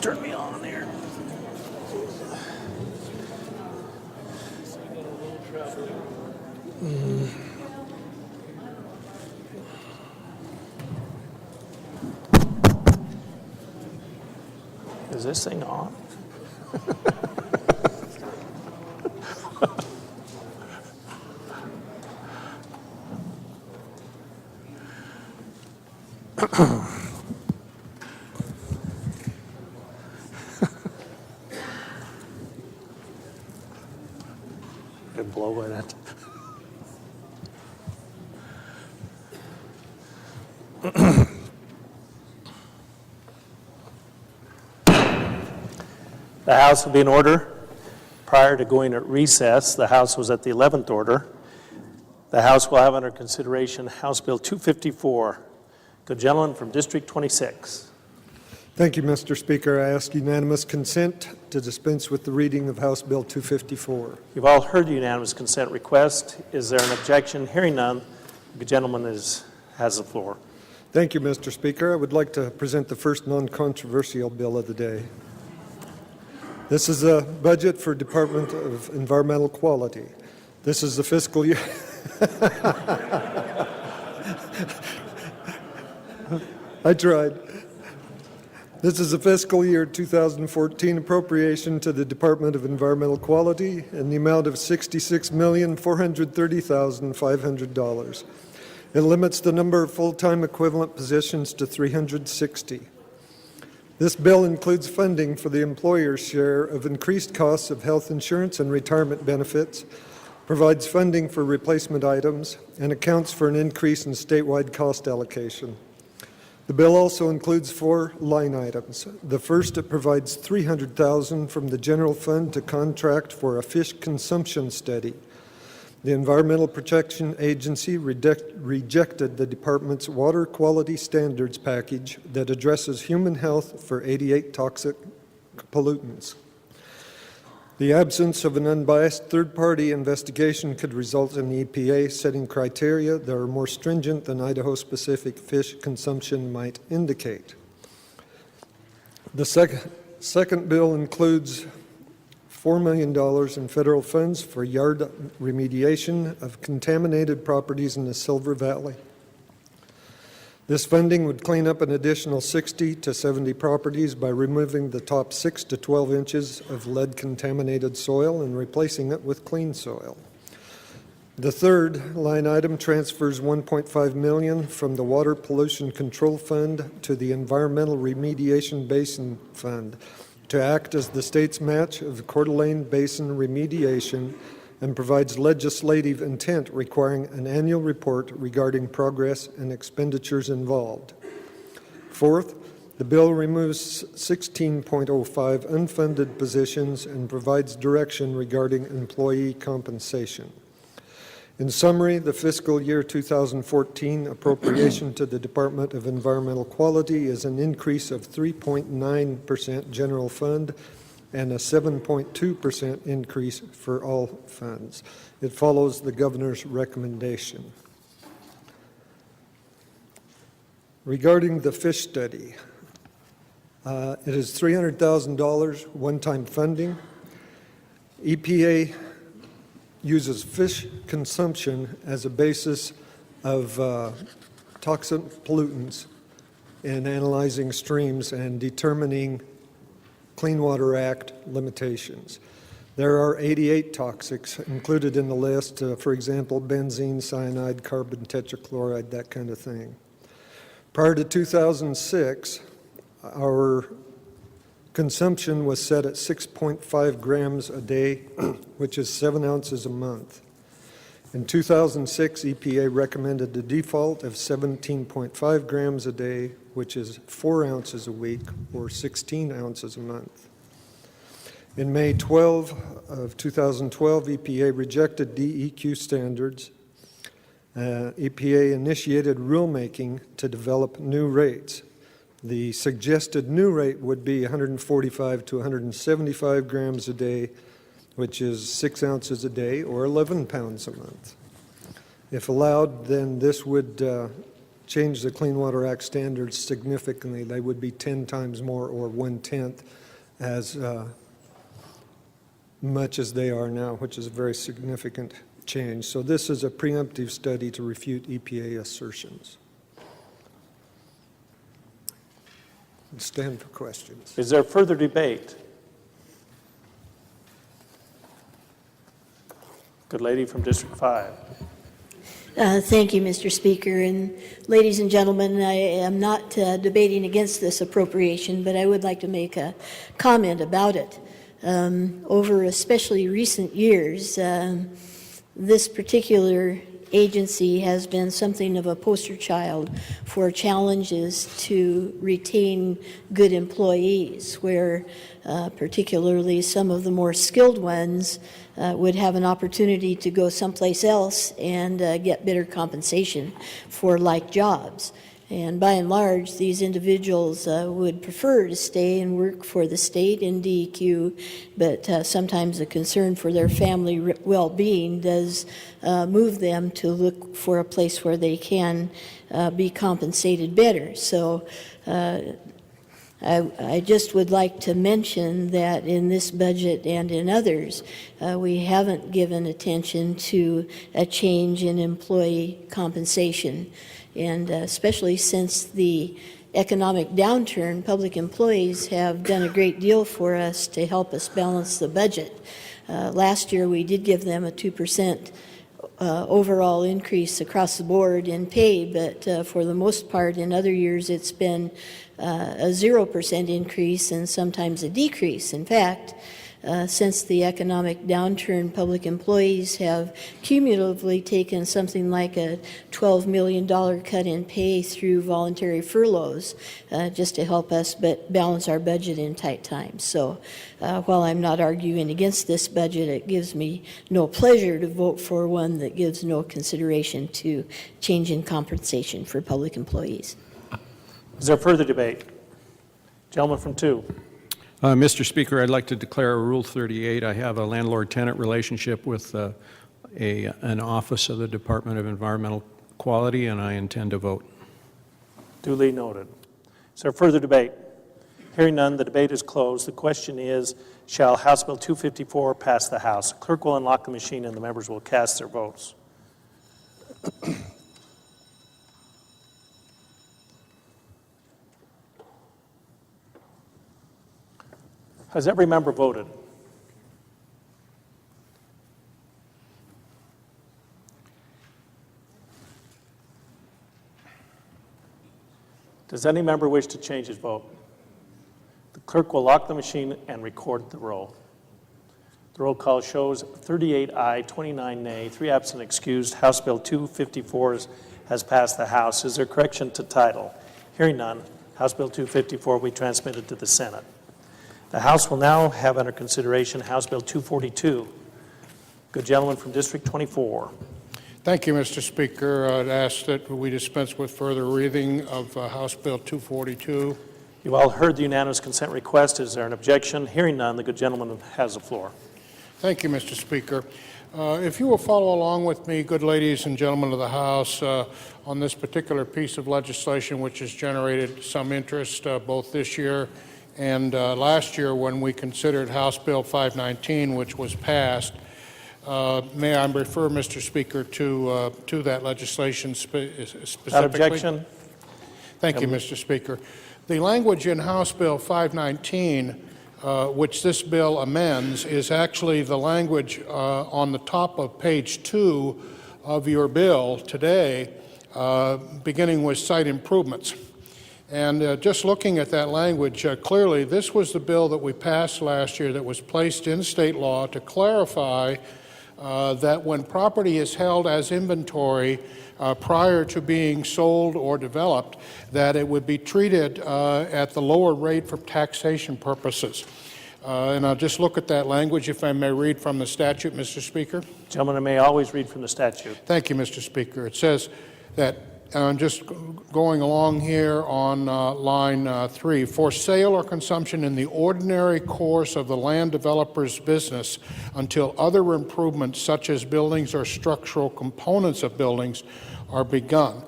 turn me on here. Is this thing on? Could blow in it. The House will be in order. Prior to going at recess, the House was at the 11th order. The House will have under consideration House Bill 254. The gentleman from District 26. Thank you, Mr. Speaker. I ask unanimous consent to dispense with the reading of House Bill 254. You've all heard the unanimous consent request. Is there an objection? Hearing none, the gentleman has the floor. Thank you, Mr. Speaker. I would like to present the first non-controversial bill of the day. This is a budget for Department of Environmental Quality. This is the fiscal year. I tried. This is a fiscal year 2014 appropriation to the Department of Environmental Quality in the amount of $66,430,500. It limits the number of full-time equivalent positions to 360. This bill includes funding for the employer's share of increased costs of health insurance and retirement benefits, provides funding for replacement items, and accounts for an increase in statewide cost allocation. The bill also includes 4 line items. The first, it provides $300,000 from the general fund to contract for a fish consumption study. The Environmental Protection Agency rejected the department's water quality standards package that addresses human health for 88 toxic pollutants. The absence of an unbiased third-party investigation could result in the EPA setting criteria that are more stringent than Idaho-specific fish consumption might indicate. The second bill includes $4 million in federal funds for yard remediation of contaminated properties in the Silver Valley. This funding would clean up an additional 60 to 70 properties by removing the top 6 to 12 inches of lead-contaminated soil and replacing it with clean soil. The third line item transfers $1.5 million from the Water Pollution Control Fund to the Environmental Remediation Basin Fund to act as the state's match of the Coeur d'Alene Basin remediation, and provides legislative intent requiring an annual report regarding progress and expenditures involved. Fourth, the bill removes 16.05 unfunded positions and provides direction regarding employee compensation. In summary, the fiscal year 2014 appropriation to the Department of Environmental Quality is an increase of 3.9% general fund and a 7.2% increase for all funds. It follows the governor's recommendation. Regarding the fish study, it is $300,000 one-time funding. EPA uses fish consumption as a basis of toxic pollutants in analyzing streams and determining Clean Water Act limitations. There are 88 toxics included in the list, for example, benzene, cyanide, carbon tetrachloride, that kind of thing. Prior to 2006, our consumption was set at 6.5 grams a day, which is 7 ounces a month. In 2006, EPA recommended a default of 17.5 grams a day, which is 4 ounces a week, or 16 ounces a month. In May 12 of 2012, EPA rejected DEQ standards. EPA initiated rulemaking to develop new rates. The suggested new rate would be 145 to 175 grams a day, which is 6 ounces a day or 11 pounds a month. If allowed, then this would change the Clean Water Act standards significantly. They would be 10 times more, or 1/10 as much as they are now, which is a very significant change. So this is a preemptive study to refute EPA assertions. Stand for questions. Is there further debate? Good lady from District 5. Thank you, Mr. Speaker. And ladies and gentlemen, I am not debating against this appropriation, but I would like to make a comment about it. Over especially recent years, this particular agency has been something of a poster child for challenges to retain good employees, where particularly some of the more skilled ones would have an opportunity to go someplace else and get better compensation for like jobs. And by and large, these individuals would prefer to stay and work for the state in DEQ, but sometimes a concern for their family well-being does move them to look for a place where they can be compensated better. So I just would like to mention that in this budget and in others, we haven't given attention to a change in employee compensation. And especially since the economic downturn, public employees have done a great deal for us to help us balance the budget. Last year, we did give them a 2% overall increase across the board in pay, but for the most part, in other years, it's been a 0% increase and sometimes a decrease. In fact, since the economic downturn, public employees have cumulatively taken something like a $12 million cut in pay through voluntary furloughs just to help us balance our budget in tight times. So while I'm not arguing against this budget, it gives me no pleasure to vote for one that gives no consideration to change in compensation for public employees. Is there further debate? Gentleman from 2. Mr. Speaker, I'd like to declare a Rule 38. I have a landlord-tenant relationship with an office of the Department of Environmental Quality, and I intend to vote. Duly noted. Is there further debate? Hearing none, the debate is closed. The question is, shall House Bill 254 pass the House? The clerk will unlock the machine and the members will cast their votes. Has every member voted? Does any member wish to change his vote? The clerk will lock the machine and record the roll. The roll call shows 38 aye, 29 nay, 3 absent excused. House Bill 254 has passed the House. Is there correction to title? Hearing none, House Bill 254 will be transmitted to the Senate. The House will now have under consideration House Bill 242. Good gentleman from District 24. Thank you, Mr. Speaker. I'd ask that we dispense with further reading of House Bill 242. You've all heard the unanimous consent request. Is there an objection? Hearing none, the good gentleman has the floor. Thank you, Mr. Speaker. If you will follow along with me, good ladies and gentlemen of the House, on this particular piece of legislation which has generated some interest both this year and last year when we considered House Bill 519, which was passed. May I refer, Mr. Speaker, to that legislation specifically? Without objection. Thank you, Mr. Speaker. The language in House Bill 519, which this bill amends, is actually the language on the top of page 2 of your bill today, beginning with site improvements. And just looking at that language, clearly this was the bill that we passed last year that was placed in state law to clarify that when property is held as inventory prior to being sold or developed, that it would be treated at the lower rate for taxation purposes. And I'll just look at that language, if I may read from the statute, Mr. Speaker. Gentlemen, I may always read from the statute. Thank you, Mr. Speaker. It says that, I'm just going along here on line 3, for sale or consumption in the ordinary course of the land developer's business until other improvements such as buildings or structural components of buildings are begun.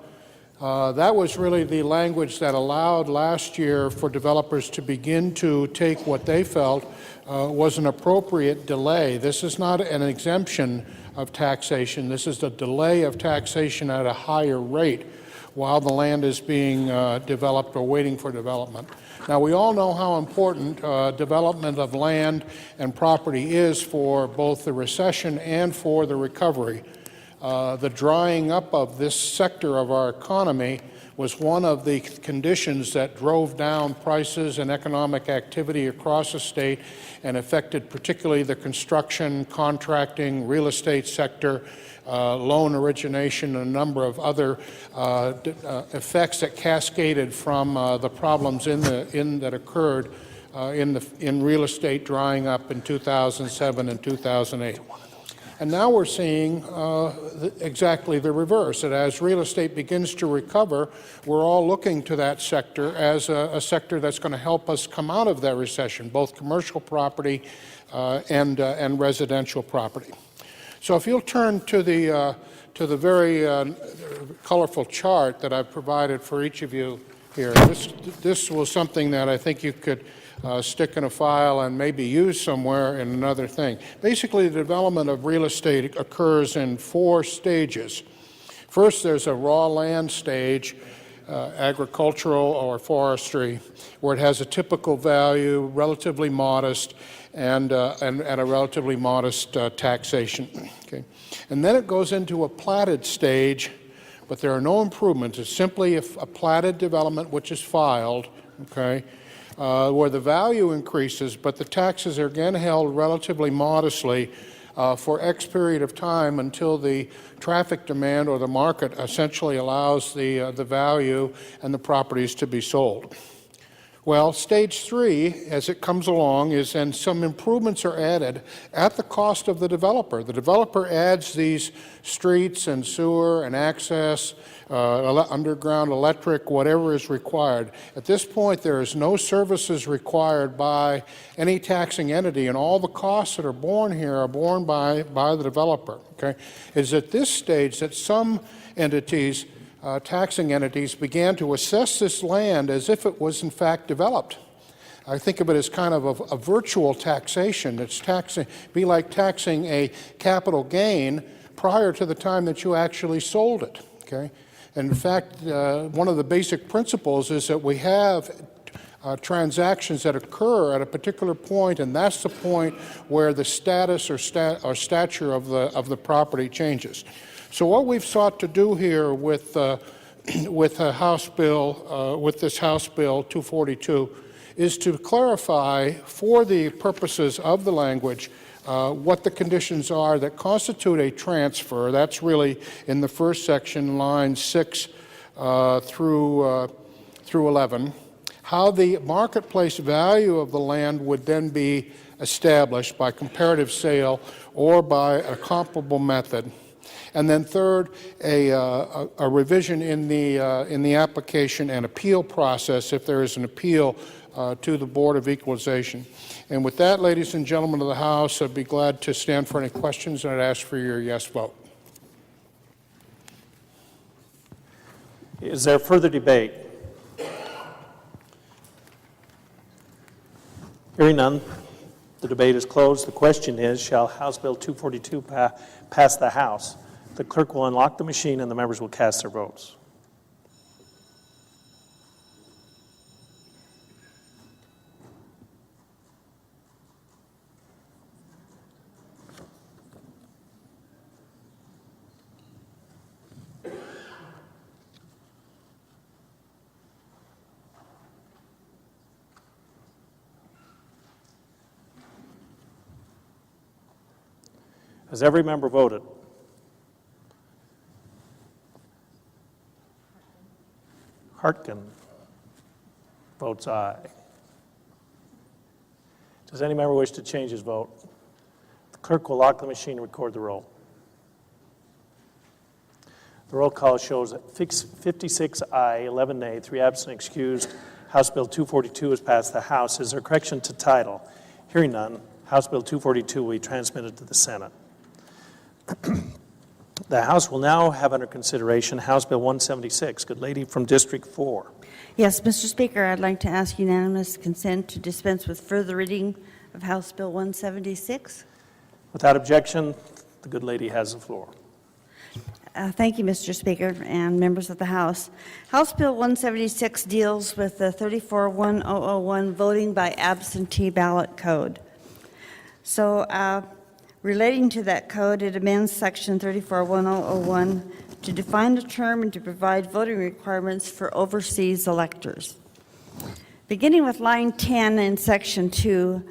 That was really the language that allowed last year for developers to begin to take what they felt was an appropriate delay. This is not an exemption of taxation. This is the delay of taxation at a higher rate while the land is being developed or waiting for development. Now, we all know how important development of land and property is for both the recession and for the recovery. The drying up of this sector of our economy was one of the conditions that drove down prices and economic activity across the state and affected particularly the construction, contracting, real estate sector, loan origination, and a number of other effects that cascaded from the problems that occurred in real estate drying up in 2007 and 2008. And now we're seeing exactly the reverse, that as real estate begins to recover, we're all looking to that sector as a sector that's going to help us come out of that recession, both commercial property and residential property. So if you'll turn to the very colorful chart that I've provided for each of you here, this was something that I think you could stick in a file and maybe use somewhere in another thing. Basically, the development of real estate occurs in 4 stages. First, there's a raw land stage, agricultural or forestry, where it has a typical value, relatively modest, and at a relatively modest taxation. Okay. And then it goes into a platted stage, but there are no improvements. It's simply a platted development which is filed, okay, where the value increases, but the taxes are again held relatively modestly for X period of time until the traffic demand or the market essentially allows the value and the properties to be sold. Well, stage 3, as it comes along, is and some improvements are added at the cost of the developer. The developer adds these streets and sewer and access, underground electric, whatever is required. At this point, there is no services required by any taxing entity, and all the costs that are borne here are borne by the developer. Okay? It is at this stage that some entities taxing entities began to assess this land as if it was in fact developed. I think of it as kind of a virtual taxation. It's be like taxing a capital gain prior to the time that you actually sold it. Okay? And in fact, one of the basic principles is that we have transactions that occur at a particular point, and that's the point where the status or stature of the property changes. So what we've sought to do here with House Bill 242 is to clarify for the purposes of the language what the conditions are that constitute a transfer. That's really in the first section, lines 6 through 11. How the marketplace value of the land would then be established by comparative sale or by a comparable method. And then third, a revision in the application and appeal process if there is an appeal to the Board of Equalization. And with that, ladies and gentlemen of the House, I'd be glad to stand for any questions, and I'd ask for your yes vote. Is there further debate? Hearing none, the debate is closed. The question is, shall House Bill 242 pass the House? The clerk will unlock the machine and the members will cast their votes. Has every member voted? Hartkin votes aye. Does any member wish to change his vote? The clerk will lock the machine and record the roll. The roll call shows 56 aye, 11 nay, 3 absent excused. House Bill 242 has passed the House. Is there correction to title? Hearing none, House Bill 242 will be transmitted to the Senate. The House will now have under consideration House Bill 176. Good lady from District 4. Yes, Mr. Speaker, I'd like to ask unanimous consent to dispense with further reading of House Bill 176. Without objection, the good lady has the floor. Thank you, Mr. Speaker and members of the House. House Bill 176 deals with the 34-1001 voting by absentee ballot code. So, relating to that code, it amends Section 34-1001 to define a term and to provide voting requirements for overseas electors. Beginning with line 10 in Section 2,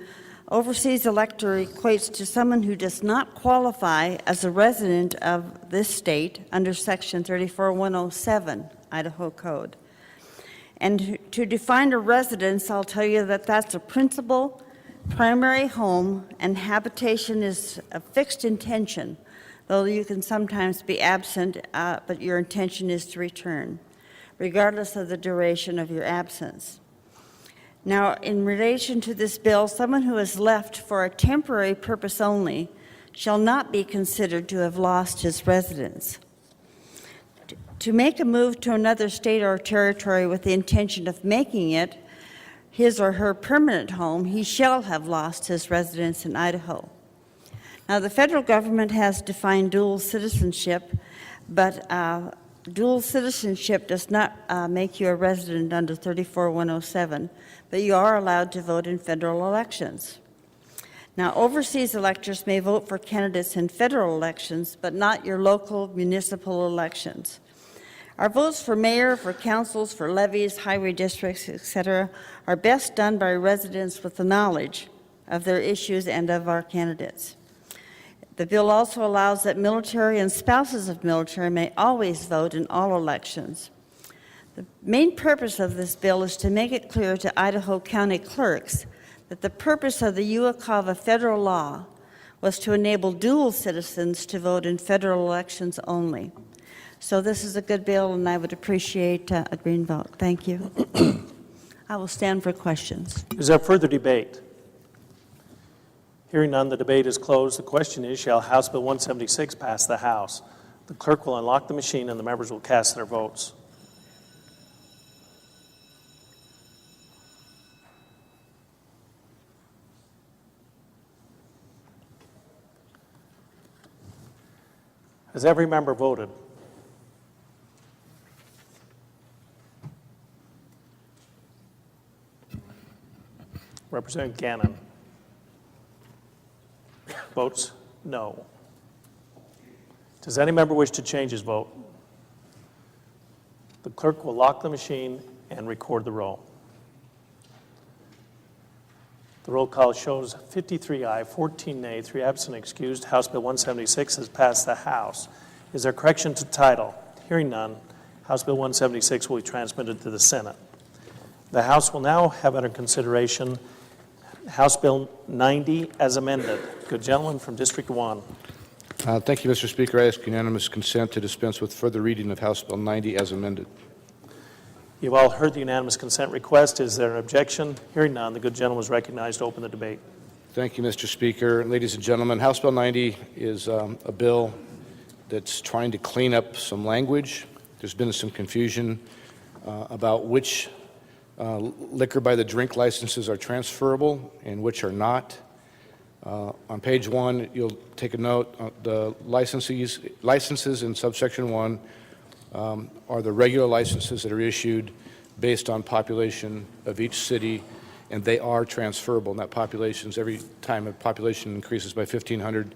overseas elector equates to someone who does not qualify as a resident of this state under Section 34-107 Idaho Code. And to define a residence, I'll tell you that that's a principal, primary home, and habitation is a fixed intention, though you can sometimes be absent, but your intention is to return, regardless of the duration of your absence. Now, in relation to this bill, someone who has left for a temporary purpose only shall not be considered to have lost his residence. To make a move to another state or territory with the intention of making it his or her permanent home, he shall have lost his residence in Idaho. Now, the federal government has defined dual citizenship, but dual citizenship does not make you a resident under 34-107, but you are allowed to vote in federal elections. Now, overseas electors may vote for candidates in federal elections, but not your local municipal elections. Our votes for mayor, for councils, for levies, highway districts, etc., are best done by residents with the knowledge of their issues and of our candidates. The bill also allows that military and spouses of military may always vote in all elections. The main purpose of this bill is to make it clear to Idaho County clerks that the purpose of the Uwakava federal law was to enable dual citizens to vote in federal elections only. So this is a good bill, and I would appreciate a green vote. Thank you. I will stand for questions. Is there further debate? Hearing none, the debate is closed. The question is, shall House Bill 176 pass the House? The clerk will unlock the machine and the members will cast their votes. Has every member voted? Representative Gannon. Votes no. Does any member wish to change his vote? The clerk will lock the machine and record the roll. The roll call shows 53 aye, 14 nay, 3 absent excused. House Bill 176 has passed the House. Is there correction to title? Hearing none, House Bill 176 will be transmitted to the Senate. The House will now have under consideration House Bill 90 as amended. Good gentleman from District 1. Thank you, Mr. Speaker. I ask unanimous consent to dispense with further reading of House Bill 90 as amended. You've all heard the unanimous consent request. Is there an objection? Hearing none, the good gentleman is recognized to open the debate. Thank you, Mr. Speaker. Ladies and gentlemen, House Bill 90 is a bill that's trying to clean up some language. There's been some confusion about which liquor by the drink licenses are transferable and which are not. On page 1, you'll take a note, the licenses in subsection 1 are the regular licenses that are issued based on population of each city, and they are transferable. And that populations, every time a population increases by 1,500,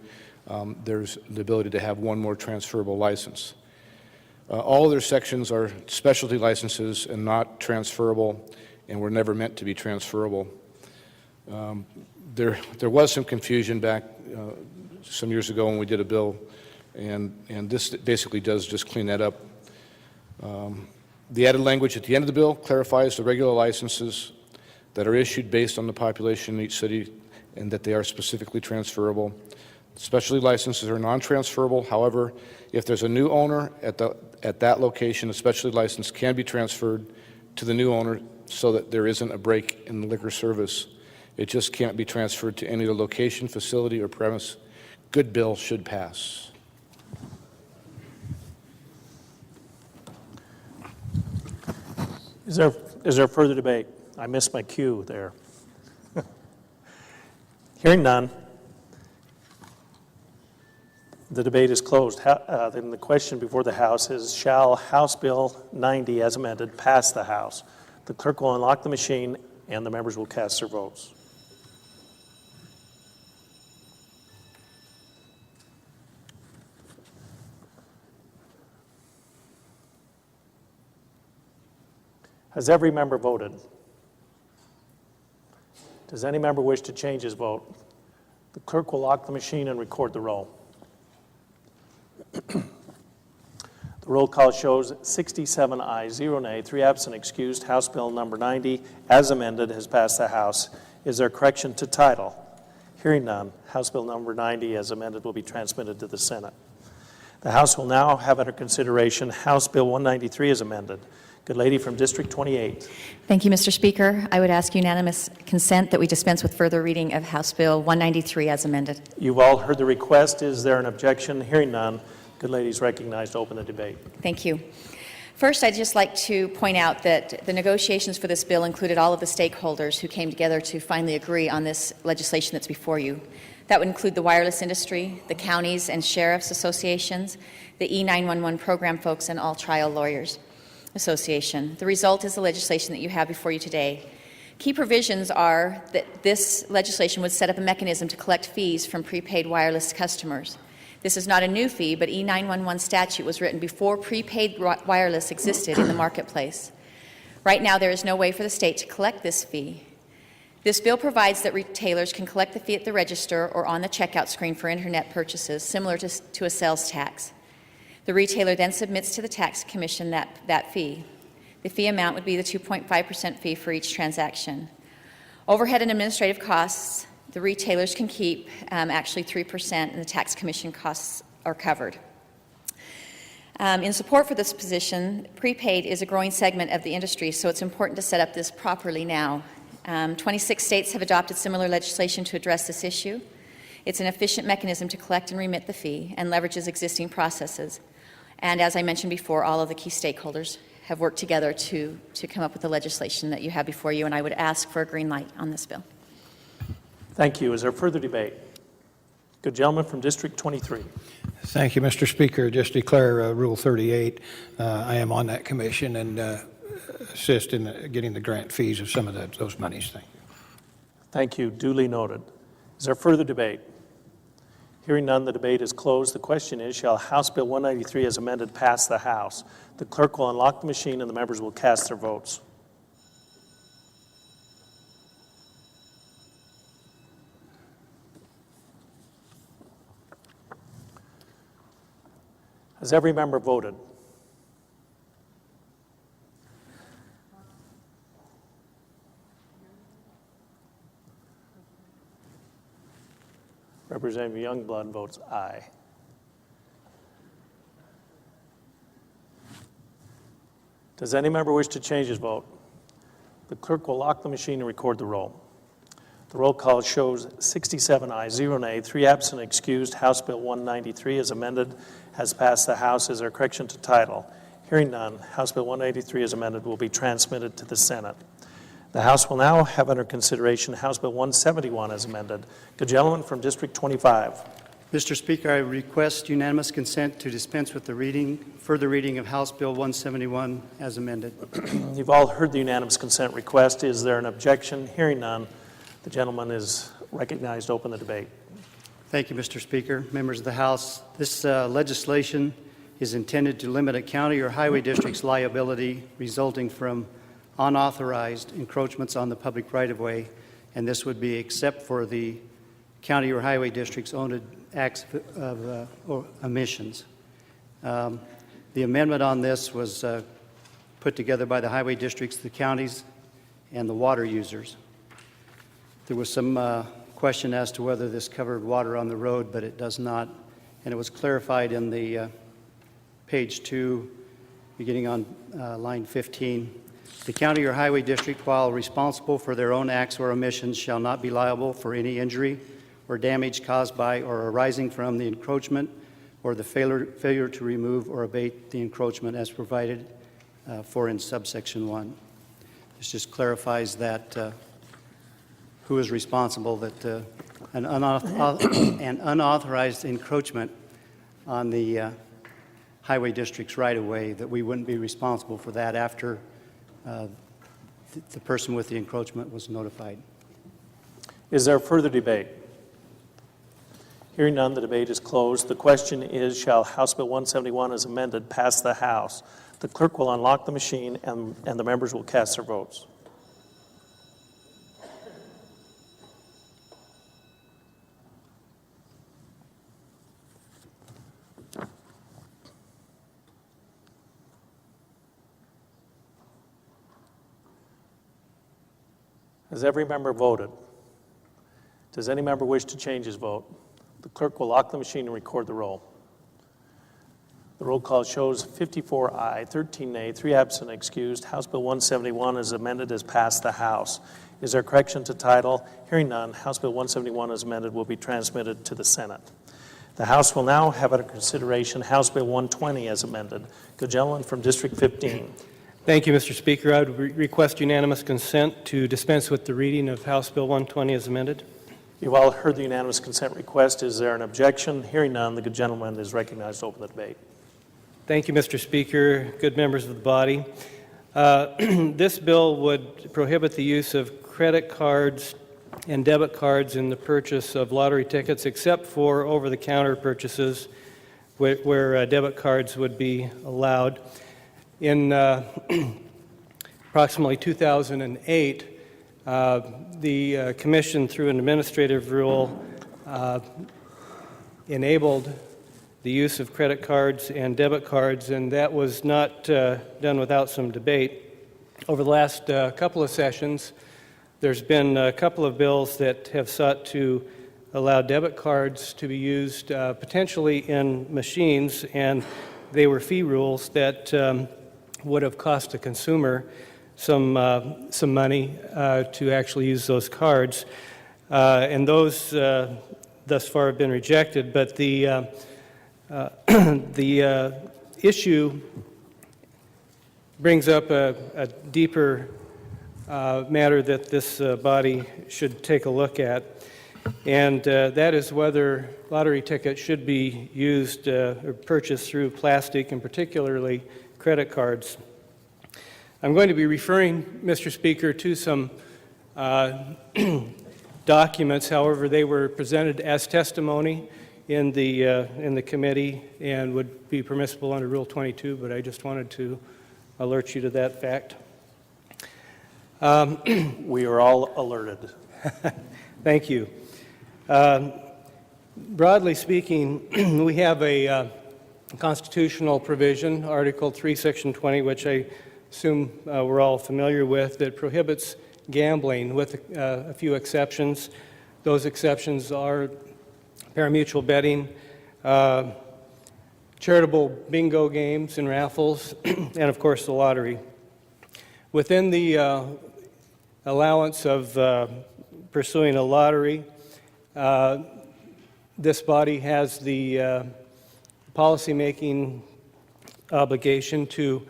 there's the ability to have one more transferable license. All other sections are specialty licenses and not transferable, and were never meant to be transferable. There was some confusion back some years ago when we did a bill, and this basically does just clean that up. The added language at the end of the bill clarifies the regular licenses that are issued based on the population in each city and that they are specifically transferable. Specialty licenses are non-transferable. However, if there's a new owner at that location, a specialty license can be transferred to the new owner so that there isn't a break in the liquor service. It just can't be transferred to any other location, facility, or premise. Good bill should pass. Is there further debate? I missed my cue there. Hearing none, the debate is closed. Then the question before the House is, shall House Bill 90 as amended pass the House? The clerk will unlock the machine and the members will cast their votes. Has every member voted? Does any member wish to change his vote? The clerk will lock the machine and record the roll. The roll call shows 67 ayes, 0 nay, 3 absent, excused. House Bill number 90, as amended, has passed the House. Is there correction to title? Hearing none, House Bill number 90, as amended, will be transmitted to the Senate. The House will now have under consideration House Bill 193 as amended. Good lady from District 28. Thank you, Mr. Speaker. I would ask unanimous consent that we dispense with further reading of House Bill 193 as amended. You've all heard the request. Is there an objection? Hearing none, good lady is recognized to open the debate. Thank you. First, I'd just like to point out that the negotiations for this bill included all of the stakeholders who came together to finally agree on this legislation that's before you. That would include the wireless industry, the counties and sheriffs associations, the E911 program folks, and all trial lawyers association. The result is the legislation that you have before you today. Key provisions are that this legislation would set up a mechanism to collect fees from prepaid wireless customers. This is not a new fee, but E911 statute was written before prepaid wireless existed in the marketplace. Right now, there is no way for the state to collect this fee. This bill provides that retailers can collect the fee at the register or on the checkout screen for internet purchases, similar to a sales tax. The retailer then submits to the tax commission that fee. The fee amount would be the 2.5% fee for each transaction. Overhead and administrative costs, the retailers can keep actually 3%, and the tax commission costs are covered. In support for this position, prepaid is a growing segment of the industry, so it's important to set up this properly now. 26 states have adopted similar legislation to address this issue. It's an efficient mechanism to collect and remit the fee and leverages existing processes. And as I mentioned before, all of the key stakeholders have worked together to come up with the legislation that you have before you, and I would ask for a green light on this bill. Thank you. Is there further debate? Good gentleman from District 23. Thank you, Mr. Speaker. Just declare Rule 38. I am on that commission and assist in getting the grant fees of some of those monies. Thank you. Thank you. Duly noted. Is there further debate? Hearing none, the debate is closed. The question is, shall House Bill 193 as amended pass the House? The clerk will unlock the machine and the members will cast their votes. Has every member voted? Representative Youngblood votes aye. Does any member wish to change his vote? The clerk will lock the machine and record the roll. The roll call shows 67 ayes, 0 nay, 3 absent, excused. House Bill 193 as amended has passed the House. Is there a correction to title? Hearing none, House Bill 193 as amended will be transmitted to the Senate. The House will now have under consideration House Bill 171 as amended. The gentleman from District 25. Mr. Speaker, I request unanimous consent to dispense with the further reading of House Bill 171 as amended. You've all heard the unanimous consent request. Is there an objection? Hearing none, the gentleman is recognized to open the debate. Thank you, Mr. Speaker. Members of the House, this legislation is intended to limit a county or highway district's liability resulting from unauthorized encroachments on the public right-of-way, and this would be except for the county or highway district's own acts of or omissions. The amendment on this was put together by the highway districts, the counties, and the water users. There was some question as to whether this covered water on the road, but it does not, and it was clarified in the page 2, beginning on line 15. The county or highway district, while responsible for their own acts or omissions, shall not be liable for any injury or damage caused by or arising from the encroachment or the failure to remove or abate the encroachment as provided for in subsection 1. This just clarifies that who is responsible, that an unauthorized encroachment on the highway district's right-of-way, that we wouldn't be responsible for that after the person with the encroachment was notified. Is there further debate? Hearing none, the debate is closed. The question is, shall House Bill 171 as amended pass the House? The clerk will unlock the machine and the members will cast their votes. Has every member voted? Does any member wish to change his vote? The clerk will lock the machine and record the roll. The roll call shows 54 aye, 13 nay, 3 absent, excused. House Bill 171 as amended has passed the House. Is there correction to title? Hearing none, House Bill 171 as amended will be transmitted to the Senate. The House will now have under consideration House Bill 120 as amended. Good gentleman from District 15. Thank you, Mr. Speaker. I would request unanimous consent to dispense with the reading of House Bill 120 as amended. You've all heard the unanimous consent request. Is there an objection? Hearing none, the good gentleman is recognized to open the debate. Thank you, Mr. Speaker, good members of the body. This bill would prohibit the use of credit cards and debit cards in the purchase of lottery tickets, except for over-the-counter purchases where debit cards would be allowed. In approximately 2008, the Commission, through an administrative rule, enabled the use of credit cards and debit cards, and that was not done without some debate. Over the last couple of sessions, there's been a couple of bills that have sought to allow debit cards to be used potentially in machines, and they were fee rules that would have cost a consumer some money to actually use those cards, and those thus far have been rejected. But the issue brings up a deeper matter that this body should take a look at, and that is whether lottery tickets should be used or purchased through plastic, and particularly credit cards. I'm going to be referring, Mr. Speaker, to some documents. However, they were presented as testimony in the committee and would be permissible under Rule 22, but I just wanted to alert you to that fact. We are all alerted. Thank you. Broadly speaking, we have a constitutional provision, Article 3, Section 20, which I assume we're all familiar with, that prohibits gambling with a few exceptions. Those exceptions are parimutuel betting, charitable bingo games and raffles, and of course the lottery. Within the allowance of pursuing a lottery, this body has the policy-making obligation to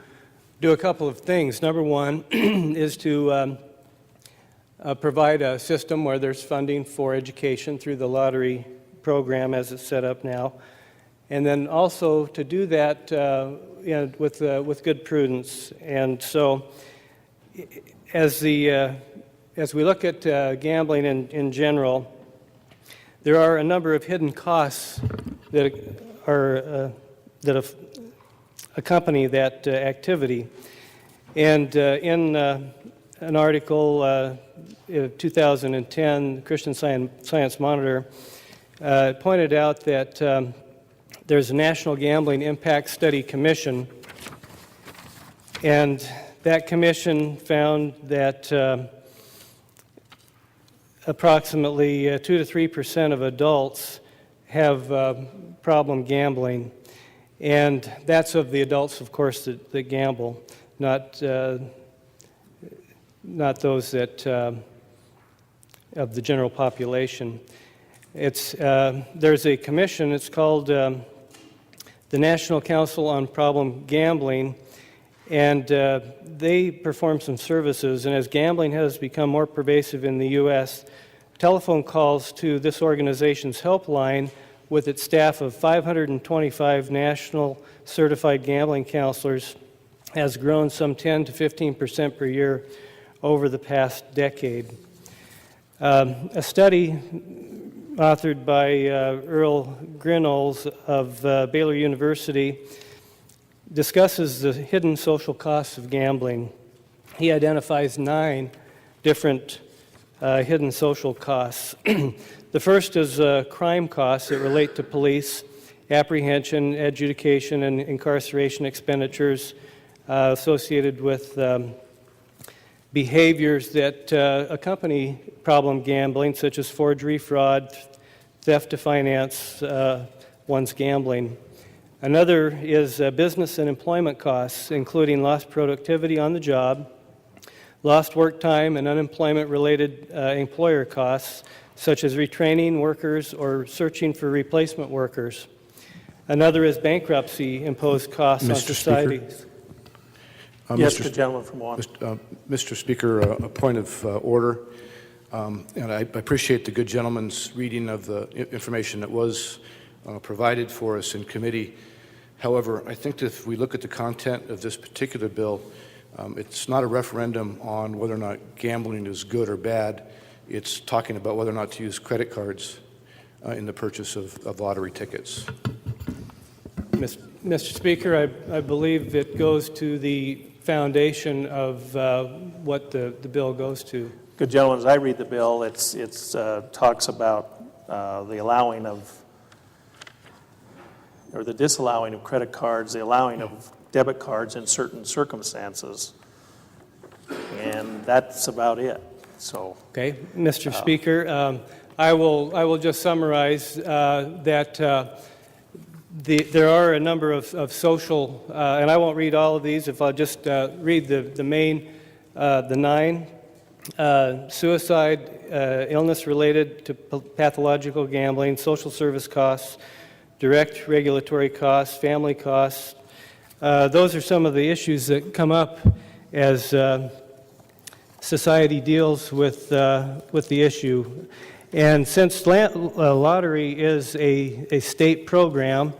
do a couple of things. Number one is to provide a system where there's funding for education through the lottery program as it's set up now, and then also to do that with good prudence. And so, as we look at gambling in general, there are a number of hidden costs that accompany that activity. And in an article, 2010, the Christian Science Monitor pointed out that there's a National Gambling Impact Study Commission, and that commission found that approximately 2 to 3% of adults have problem gambling, and that's of the adults, of course, that gamble, not those that of the general population. There's a commission. It's called the National Council on Problem Gambling, and they perform some services. And as gambling has become more pervasive in the U.S., telephone calls to this organization's helpline with its staff of 525 national certified gambling counselors has grown some 10 to 15% per year over the past decade. A study authored by Earl Grinolds of Baylor University discusses the hidden social costs of gambling. He identifies 9 different hidden social costs. The first is crime costs that relate to police, apprehension, adjudication, and incarceration expenditures associated with behaviors that accompany problem gambling, such as forgery, fraud, theft to finance one's gambling. Another is business and employment costs, including lost productivity on the job, lost work time, and unemployment-related employer costs, such as retraining workers or searching for replacement workers. Another is bankruptcy-imposed costs on society. Yes, the gentleman from Juan. Mr. Speaker, a point of order. And I appreciate the good gentleman's reading of the information that was provided for us in committee. However, I think that if we look at the content of this particular bill, it's not a referendum on whether or not gambling is good or bad. It's talking about whether or not to use credit cards in the purchase of lottery tickets. Mr. Speaker, I believe it goes to the foundation of what the bill goes to. Good gentlemen, as I read the bill, it talks about the allowing of, or the disallowing of credit cards, the allowing of debit cards in certain circumstances. And that's about it. So, okay, Mr. Speaker, I will just summarize that there are a number of social, and I won't read all of these. If I'll just read the main, the 9. Suicide, illness related to pathological gambling, social service costs, direct regulatory costs, family costs. Those are some of the issues that come up as society deals with the issue. And since lottery is a state program,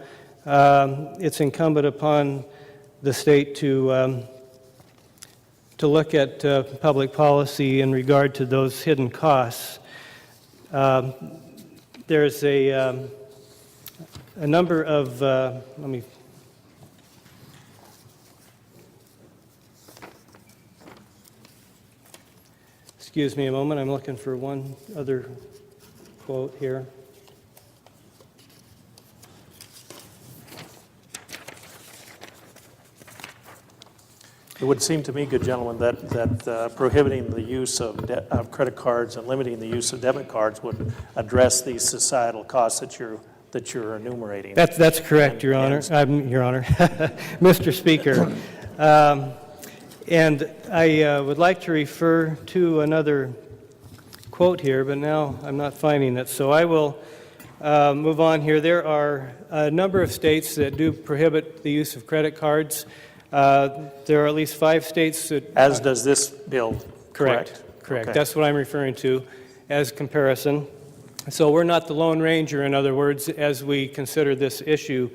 it's incumbent upon the state to look at public policy in regard to those hidden costs. There's a number of, excuse me a moment, I'm looking for one other quote here. it would seem to me, good gentlemen, that prohibiting the use of credit cards and limiting the use of debit cards would address these societal costs that you're enumerating. That's correct, Your Honor. Your Honor, Mr. Speaker. And I would like to refer to another quote here, but now I'm not finding it. So I will move on here. There are a number of states that do prohibit the use of credit cards. There are at least 5 states that... As does this bill, correct? Correct. Okay. That's what I'm referring to as comparison. So we're not the Lone Ranger, in other words, as we consider this issue.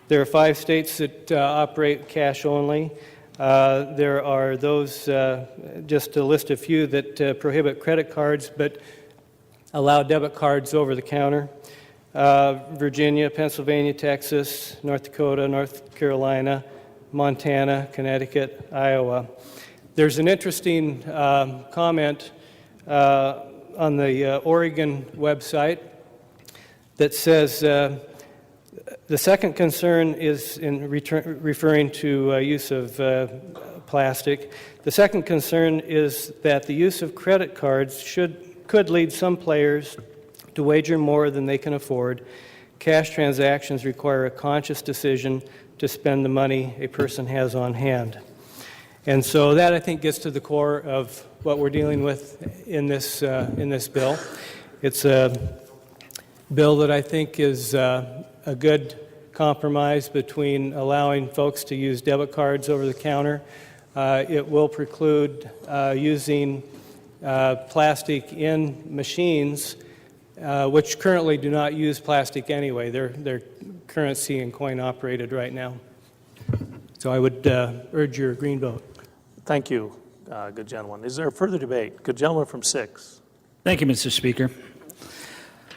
There are 5 states that operate cash only. There are those, just to list a few, that prohibit credit cards but allow debit cards over the counter. Virginia, Pennsylvania, Texas, North Dakota, North Carolina, Montana, Connecticut, Iowa. There's an interesting comment on the Oregon website that says the second concern is in referring to use of plastic. The second concern is that the use of credit cards could lead some players to wager more than they can afford. Cash transactions require a conscious decision to spend the money a person has on hand. And so that, I think, gets to the core of what we're dealing with in this bill. It's a bill that I think is a good compromise between allowing folks to use debit cards over the counter. It will preclude using plastic in machines, which currently do not use plastic anyway. They're currency and coin operated right now. So I would urge your green vote. Thank you, good gentleman. Is there further debate? Good gentleman from 6. Thank you, Mr. Speaker.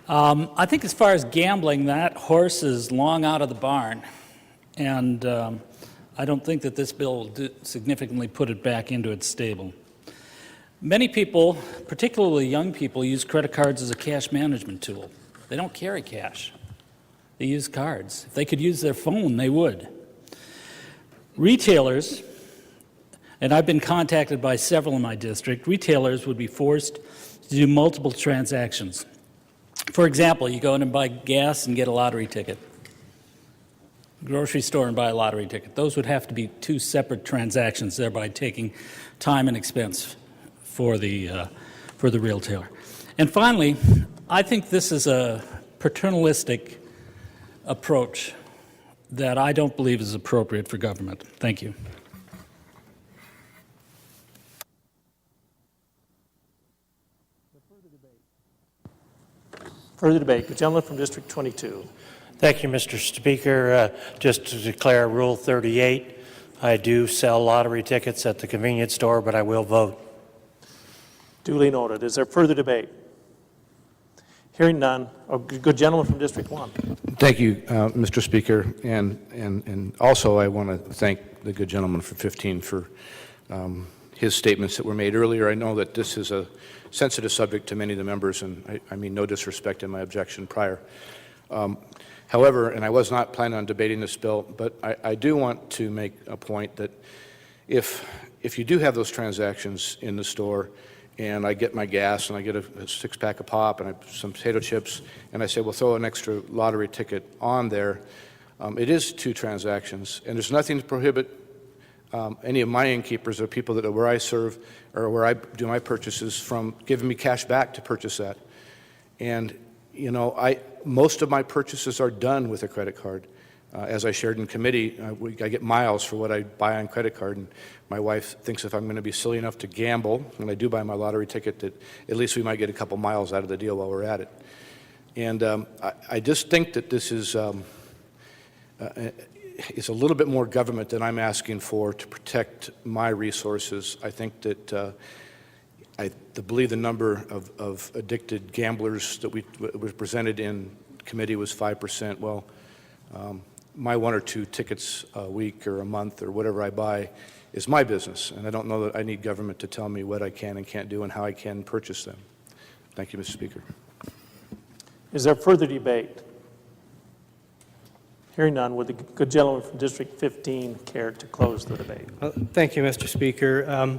I think as far as gambling, that horse is long out of the barn, and I don't think that this bill will significantly put it back into its stable. Many people, particularly young people, use credit cards as a cash management tool. They don't carry cash. They use cards. If they could use their phone, they would. Retailers, and I've been contacted by several in my district, retailers would be forced to do multiple transactions. For example, you go in and buy gas and get a lottery ticket. Grocery store and buy a lottery ticket. Those would have to be 2 separate transactions, thereby taking time and expense for the retailer. And finally, I think this is a paternalistic approach that I don't believe is appropriate for government. Thank you. Further debate. Good gentleman from District 22. Thank you, Mr. Speaker. Just to declare Rule 38, I do sell lottery tickets at the convenience store, but I will vote. Duly noted. Is there further debate? Hearing none. Oh, good gentleman from District 1. Thank you, Mr. Speaker, and also I want to thank the good gentleman from 15 for his statements that were made earlier. I know that this is a sensitive subject to many of the members, and I mean no disrespect in my objection prior. However, and I was not planning on debating this bill, but I do want to make a point that if you do have those transactions in the store, and I get my gas, and I get a 6-pack of pop, and some potato chips, and I say, well, throw an extra lottery ticket on there, it is 2 transactions, and there's nothing to prohibit any of my innkeepers or people that are where I serve or where I do my purchases from giving me cash back to purchase that. And, you know, most of my purchases are done with a credit card. As I shared in committee, I get miles for what I buy on credit card, and my wife thinks if I'm going to be silly enough to gamble, when I do buy my lottery ticket, that at least we might get a couple miles out of the deal while we're at it. And I just think that this is it's a little bit more government than I'm asking for to protect my resources. I think that I believe the number of addicted gamblers that was presented in committee was 5%. Well, my 1 or 2 tickets a week or a month or whatever I buy is my business, and I don't know that I need government to tell me what I can and can't do and how I can purchase them. Thank you, Mr. Speaker. Is there further debate? Hearing none, would the good gentleman from District 15 care to close the debate? Thank you, Mr. Speaker.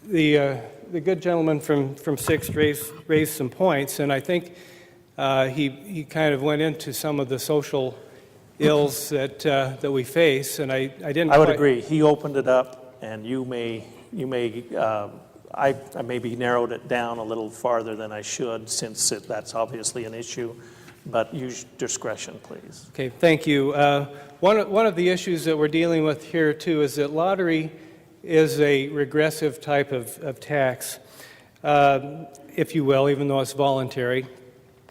The good gentleman from 6 raised some points, and I think he kind of went into some of the social ills that we face, and I didn't. I would agree. He opened it up, and I maybe narrowed it down a little farther than I should, since that's obviously an issue. But use discretion, please. Okay, thank you. One of the issues that we're dealing with here, too, is that lottery is a regressive type of tax, if you will, even though it's voluntary.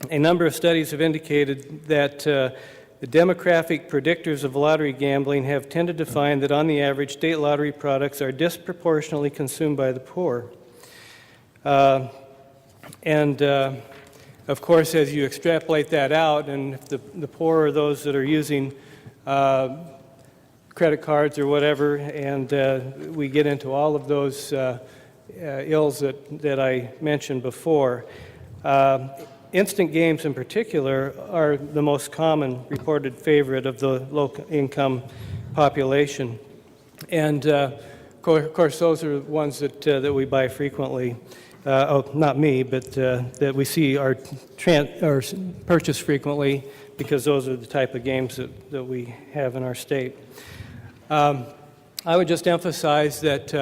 A number of studies have indicated that the demographic predictors of lottery gambling have tended to find that, on the average, state lottery products are disproportionately consumed by the poor. Of course, as you extrapolate that out, and if the poor are those that are using credit cards or whatever, and we get into all of those ills that I mentioned before, instant games in particular are the most common reported favorite of the low-income population. And of course, those are the ones that we buy frequently. Not me, but that we see are purchased frequently, because those are the type of games that we have in our state. I would just emphasize that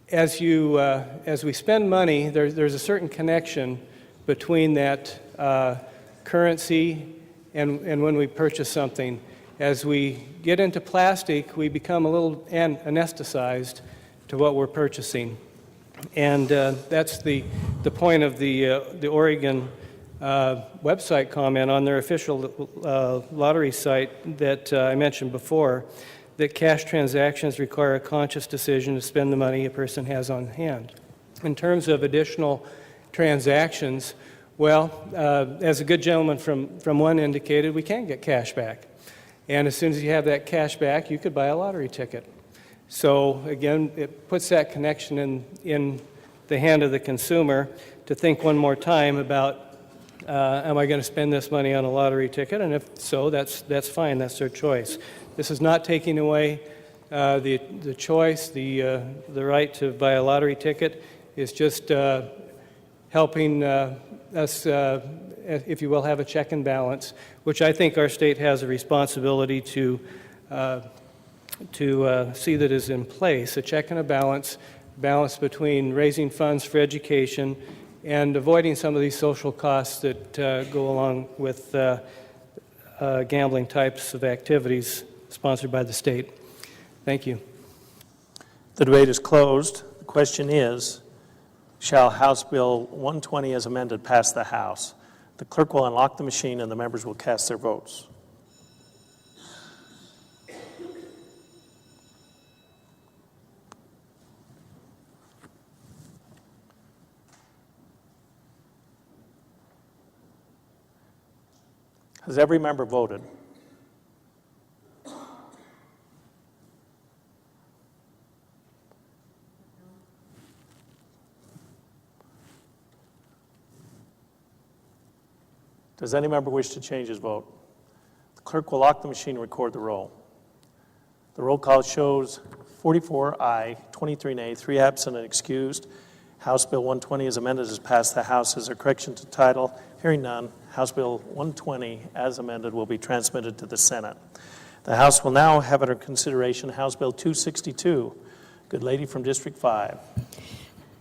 as we spend money, there's a certain connection between that currency and when we purchase something. As we get into plastic, we become a little anesthetized to what we're purchasing. And that's the point of the Oregon website comment on their official lottery site that I mentioned before, that cash transactions require a conscious decision to spend the money a person has on hand. In terms of additional transactions, well, as a good gentleman from one indicated, we can get cash back. And as soon as you have that cash back, you could buy a lottery ticket. So again, it puts that connection in the hand of the consumer to think one more time about, am I going to spend this money on a lottery ticket? And if so, that's fine, that's their choice. This is not taking away the choice, the right to buy a lottery ticket. Is just helping us, if you will, have a check and balance, which I think our state has a responsibility to see that is in place, a check and a balance between raising funds for education and avoiding some of these social costs that go along with gambling types of activities sponsored by the state. Thank you. The debate is closed. The question is, shall House Bill 120 as amended pass the House? The clerk will unlock the machine and the members will cast their votes. Has every member voted? Does any member wish to change his vote? The clerk will lock the machine and record the roll. The roll call shows 44 aye, 23 nay, 3 absent and excused. House Bill 120 as amended has passed the House. Is there correction to title? Hearing none, House Bill 120 as amended will be transmitted to the Senate. The House will now have under consideration House Bill 262. Good lady from District 5.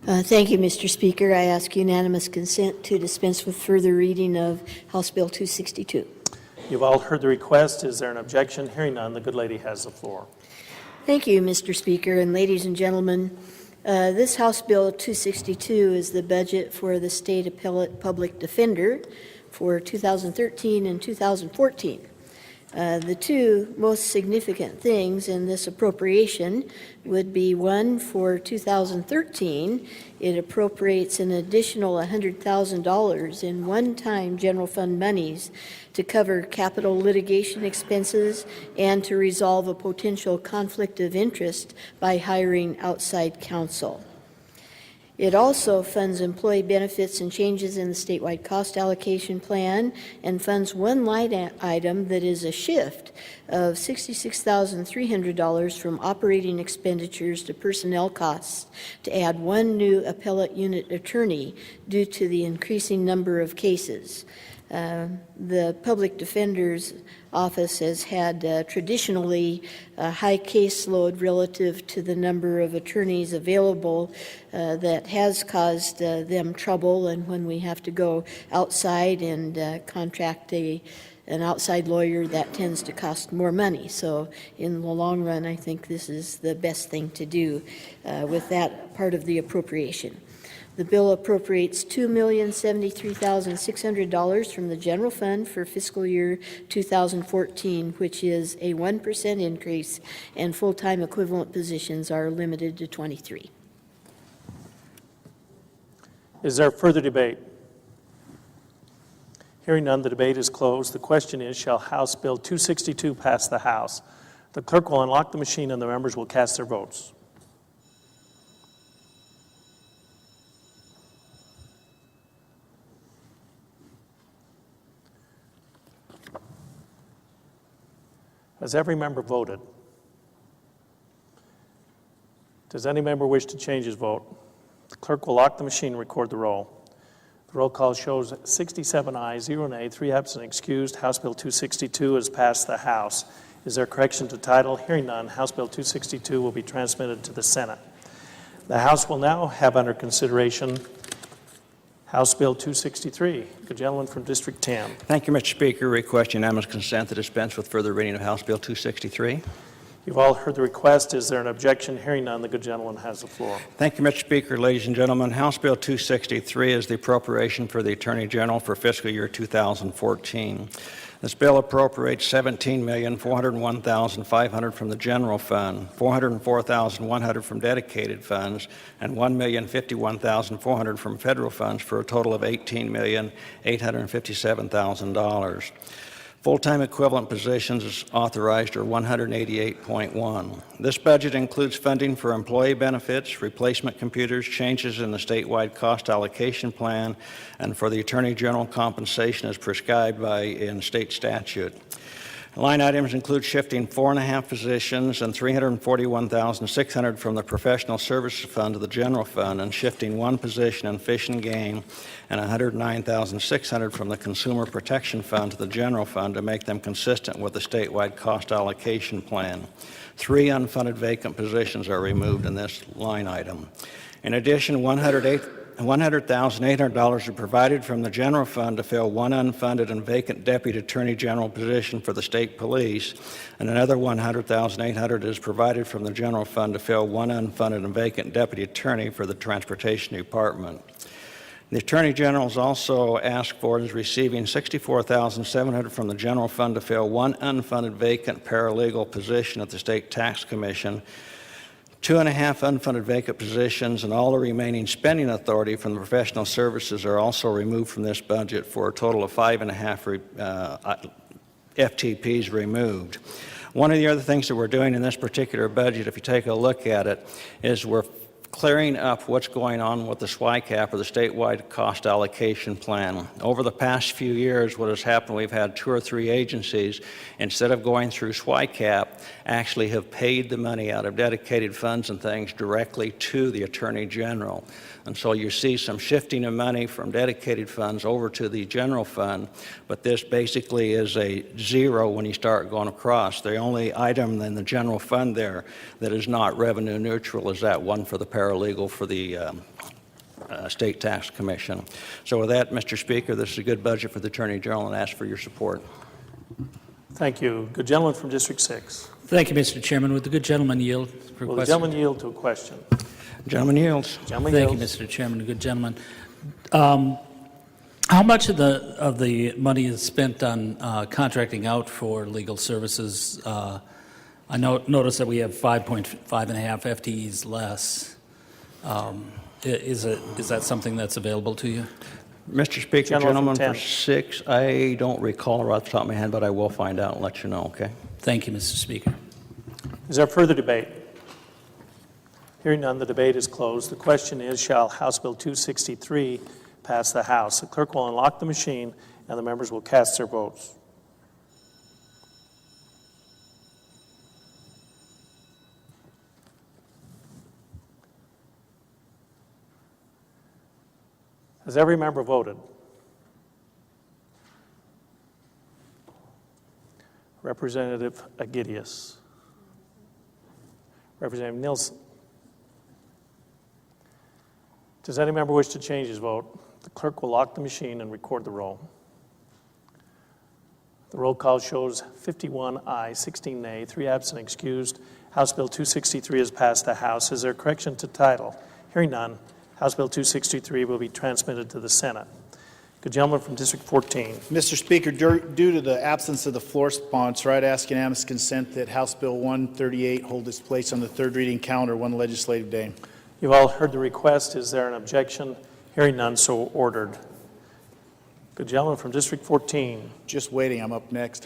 Thank you, Mr. Speaker. I ask unanimous consent to dispense with further reading of House Bill 262. You've all heard the request. Is there an objection? Hearing none, the good lady has the floor. Thank you, Mr. Speaker, and ladies and gentlemen. This House Bill 262 is the budget for the State Appellate Public Defender for 2013 and 2014. The two most significant things in this appropriation would be, one, for 2013, it appropriates an additional $100,000 in one-time general fund monies to cover capital litigation expenses and to resolve a potential conflict of interest by hiring outside counsel. It also funds employee benefits and changes in the statewide cost allocation plan and funds one line item that is a shift of $66,300 from operating expenditures to personnel costs to add one new appellate unit attorney due to the increasing number of cases. The Public Defender's Office has had traditionally a high caseload relative to the number of attorneys available that has caused them trouble, and when we have to go outside and contract an outside lawyer, that tends to cost more money. So in the long run, I think this is the best thing to do with that part of the appropriation. The bill appropriates $2,073,600 from the general fund for fiscal year 2014, which is a 1% increase, and full-time equivalent positions are limited to 23. Is there further debate? Hearing none, the debate is closed. The question is, shall House Bill 262 pass the House? The clerk will unlock the machine and the members will cast their votes. Has every member voted? Does any member wish to change his vote? The clerk will lock the machine and record the roll. The roll call shows 67 ayes, 0 nay, 3 absent and excused. House Bill 262 has passed the House. Is there correction to title? Hearing none, House Bill 262 will be transmitted to the Senate. The House will now have under consideration House Bill 263. The gentleman from District 10. Thank you, Mr. Speaker. Request unanimous consent to dispense with further reading of House Bill 263. You've all heard the request. Is there an objection? Hearing none, the good gentleman has the floor. Thank you, Mr. Speaker. Ladies and gentlemen, House Bill 263 is the appropriation for the Attorney General for fiscal year 2014. This bill appropriates $17,401,500 from the general fund, $404,100 from dedicated funds, and $1,051,400 from federal funds for a total of $18,857,000. Full-time equivalent positions authorized are 188.1. This budget includes funding for employee benefits, replacement computers, changes in the statewide cost allocation plan, and for the Attorney General compensation as prescribed in state statute. Line items include shifting 4.5 positions and $341,600 from the professional services fund to the general fund, and shifting 1 position in fish and game and $109,600 from the consumer protection fund to the general fund to make them consistent with the statewide cost allocation plan. 3 unfunded vacant positions are removed in this line item. In addition, $100,800 are provided from the general fund to fill 1 unfunded and vacant deputy attorney general position for the state police, and another $100,800 is provided from the general fund to fill 1 unfunded and vacant deputy attorney for the transportation department. The Attorney General has also asked for and is receiving $64,700 from the general fund to fill 1 unfunded vacant paralegal position at the State Tax Commission, 2.5 unfunded vacant positions, and all the remaining spending authority from the professional services are also removed from this budget for a total of 5.5 FTPs removed. One of the other things that we're doing in this particular budget, if you take a look at it, is we're clearing up what's going on with the SWICAP, or the statewide cost allocation plan. Over the past few years, what has happened, we've had 2 or 3 agencies, instead of going through SWICAP, actually have paid the money out of dedicated funds and things directly to the Attorney General. And so you see some shifting of money from dedicated funds over to the general fund, but this basically is a zero when you start going across. The only item in the general fund there that is not revenue neutral is that one for the paralegal for the State Tax Commission. So with that, Mr. Speaker, this is a good budget for the Attorney General, and ask for your support. Thank you. Good gentleman from District 6. Thank you, Mr. Chairman. Would the good gentleman yield? Will the gentleman yield to a question? Gentleman yields. Gentleman Thank yields. you, Mr. Chairman. Good gentleman. How much of the money is spent on contracting out for legal services? I noticed that we have 5.5 FTEs less. Is that something that's available to you? Mr. Speaker, Gentleman gentleman from for 6, I don't recall right off the top of my head, but I will find out and let you know, okay? Thank you, Mr. Speaker. Is there further debate? Hearing none, the debate is closed. The question is, shall House Bill 263 pass the House? The clerk will unlock the machine, and the members will cast their votes. Has every member voted? Representative Agidius. Representative Nielsen. Does any member wish to change his vote? The clerk will lock the machine and record the roll. The roll call shows 51 aye, 16 nay, 3 absent excused. House Bill 263 has passed the House. Is there a correction to title? Hearing none, House Bill 263 will be transmitted to the Senate. Good gentleman from District 14. Mr. Speaker, due to the absence of the floor sponsor, I'd ask unanimous consent that House Bill 138 hold its place on the third reading calendar one legislative day. You've all heard the request. Is there an objection? Hearing none, so ordered. Good gentleman from District 14. Just waiting, I'm up next.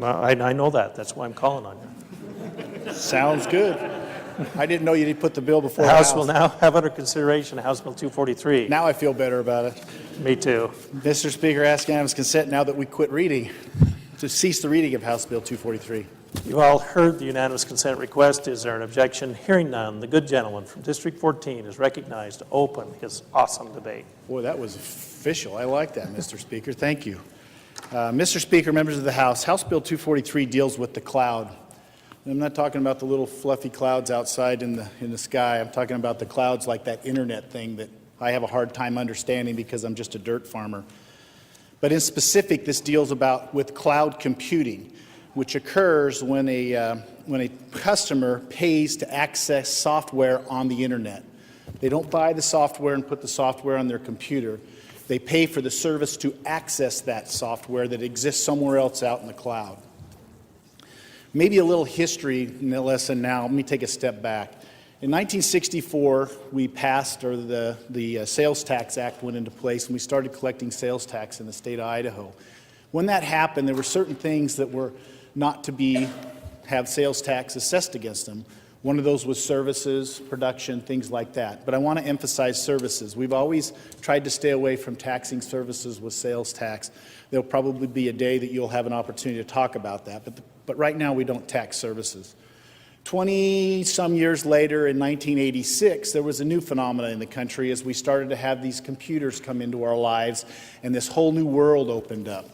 I know that. That's why I'm calling on you. Sounds good. I didn't know you did put the bill before The the House will now have under consideration House Bill 243. Now I feel better about it. Me too. Mr. Speaker, ask unanimous consent now that we quit reading to cease the reading of House Bill 243. You've all heard the unanimous consent request. Is there an objection? Hearing none, the good gentleman from District 14 is recognized to open his awesome debate. Boy, that was official. I like that, Mr. Speaker. Thank you. Mr. Speaker, members of the House, House Bill 243 deals with the cloud. I'm not talking about the little fluffy clouds outside in the sky. I'm talking about the clouds like that internet thing that I have a hard time understanding because I'm just a dirt farmer. But in specific, this deals with cloud computing, which occurs when a customer pays to access software on the internet. They don't buy the software and put the software on their computer. They pay for the service to access that software that exists somewhere else out in the cloud. Maybe a little history lesson now. Let me take a step back. In 1964, we passed, or the Sales Tax Act went into place, and we started collecting sales tax in the state of Idaho. When that happened, there were certain things that were not to have sales tax assessed against them. One of those was services, production, things like that. But I want to emphasize services. We've always tried to stay away from taxing services with sales tax. There'll probably be a day that you'll have an opportunity to talk about that. But right now, we don't tax services. 20-some years later, in 1986, there was a new phenomenon in the country as we started to have these computers come into our lives, and this whole new world opened up.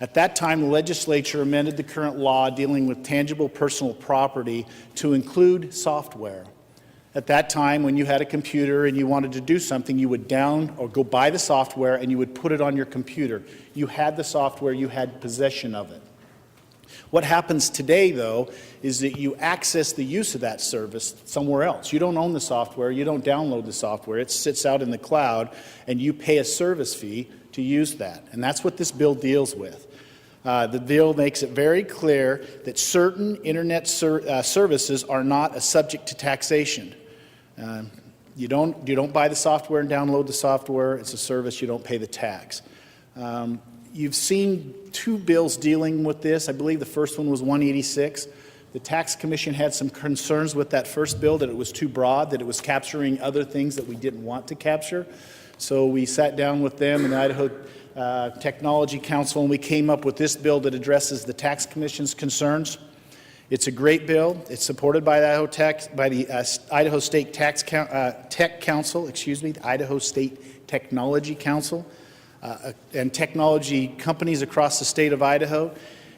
At that time, the legislature amended the current law dealing with tangible personal property to include software. At that time, when you had a computer and you wanted to do something, you would go buy the software and you would put it on your computer. You had the software, you had possession of it. What happens today, though, is that you access the use of that service somewhere else. You don't own the software, you don't download the software, it sits out in the cloud, and you pay a service fee to use that. And that's what this bill deals with. The bill makes it very clear that certain internet services are not a subject to taxation. You don't buy the software and download the software. It's a service. You don't pay the tax. You've seen two bills dealing with this. I believe the first one was 186. The Tax Commission had some concerns with that first bill, that it was too broad, that it was capturing other things that we didn't want to capture. So we sat down with them and the Idaho Technology Council, and we came up with this bill that addresses the Tax Commission's concerns. It's a great bill. It's supported by the Idaho State Tech Council, the Idaho State Technology Council, and technology companies across the state of Idaho.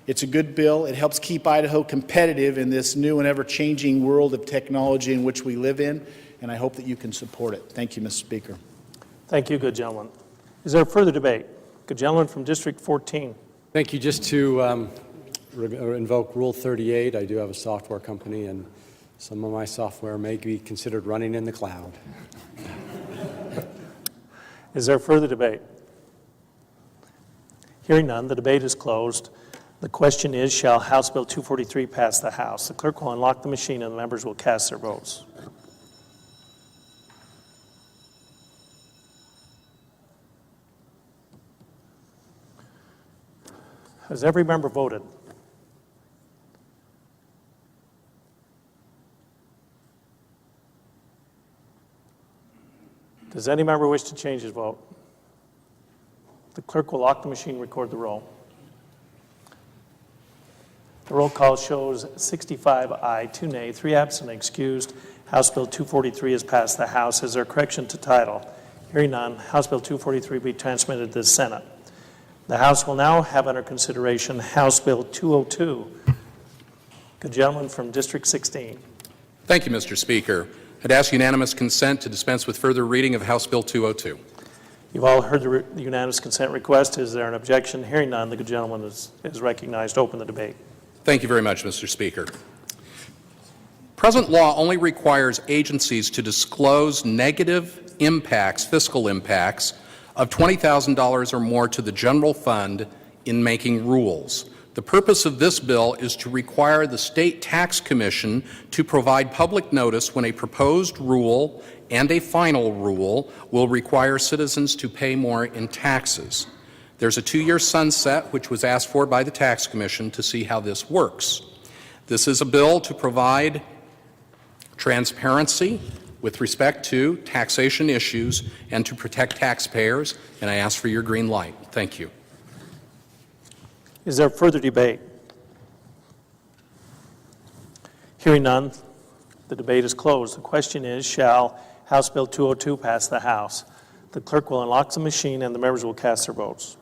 It's a good bill. It helps keep Idaho competitive in this new and ever-changing world of technology in which we live in, and I hope that you can support it. Thank you, Mr. Speaker. Thank you, good gentleman. Is there further debate? Good gentleman from District 14. Thank you. Just to invoke Rule 38, I do have a software company, and some of my software may be considered running in the cloud. Is there further debate? Hearing none, the debate is closed. The question is, shall House Bill 243 pass the House? The clerk will unlock the machine and the members will cast their votes. Has every member voted? Does any member wish to change his vote? The clerk will lock the machine and record the roll. The roll call shows 65 aye, 2 nay, 3 absent and excused. House Bill 243 has passed the House. Is there a correction to title? Hearing none, House Bill 243 be transmitted to the Senate. The House will now have under consideration House Bill 202. Good gentleman from District 16. Thank you, Mr. Speaker. I'd ask unanimous consent to dispense with further reading of House Bill 202. You've all heard the unanimous consent request. Is there an objection? Hearing none, the good gentleman is recognized. Open the debate. Thank you very much, Mr. Speaker. Present law only requires agencies to disclose negative impacts, fiscal impacts, of $20,000 or more to the general fund in making rules. The purpose of this bill is to require the State Tax Commission to provide public notice when a proposed rule and a final rule will require citizens to pay more in taxes. There's a 2-year sunset, which was asked for by the Tax Commission to see how this works. This is a bill to provide transparency with respect to taxation issues and to protect taxpayers, and I ask for your green light. Thank you. Is there further debate? Hearing none, the debate is closed. The question is, shall House Bill 202 pass the House? The clerk will unlock the machine and the members will cast their votes.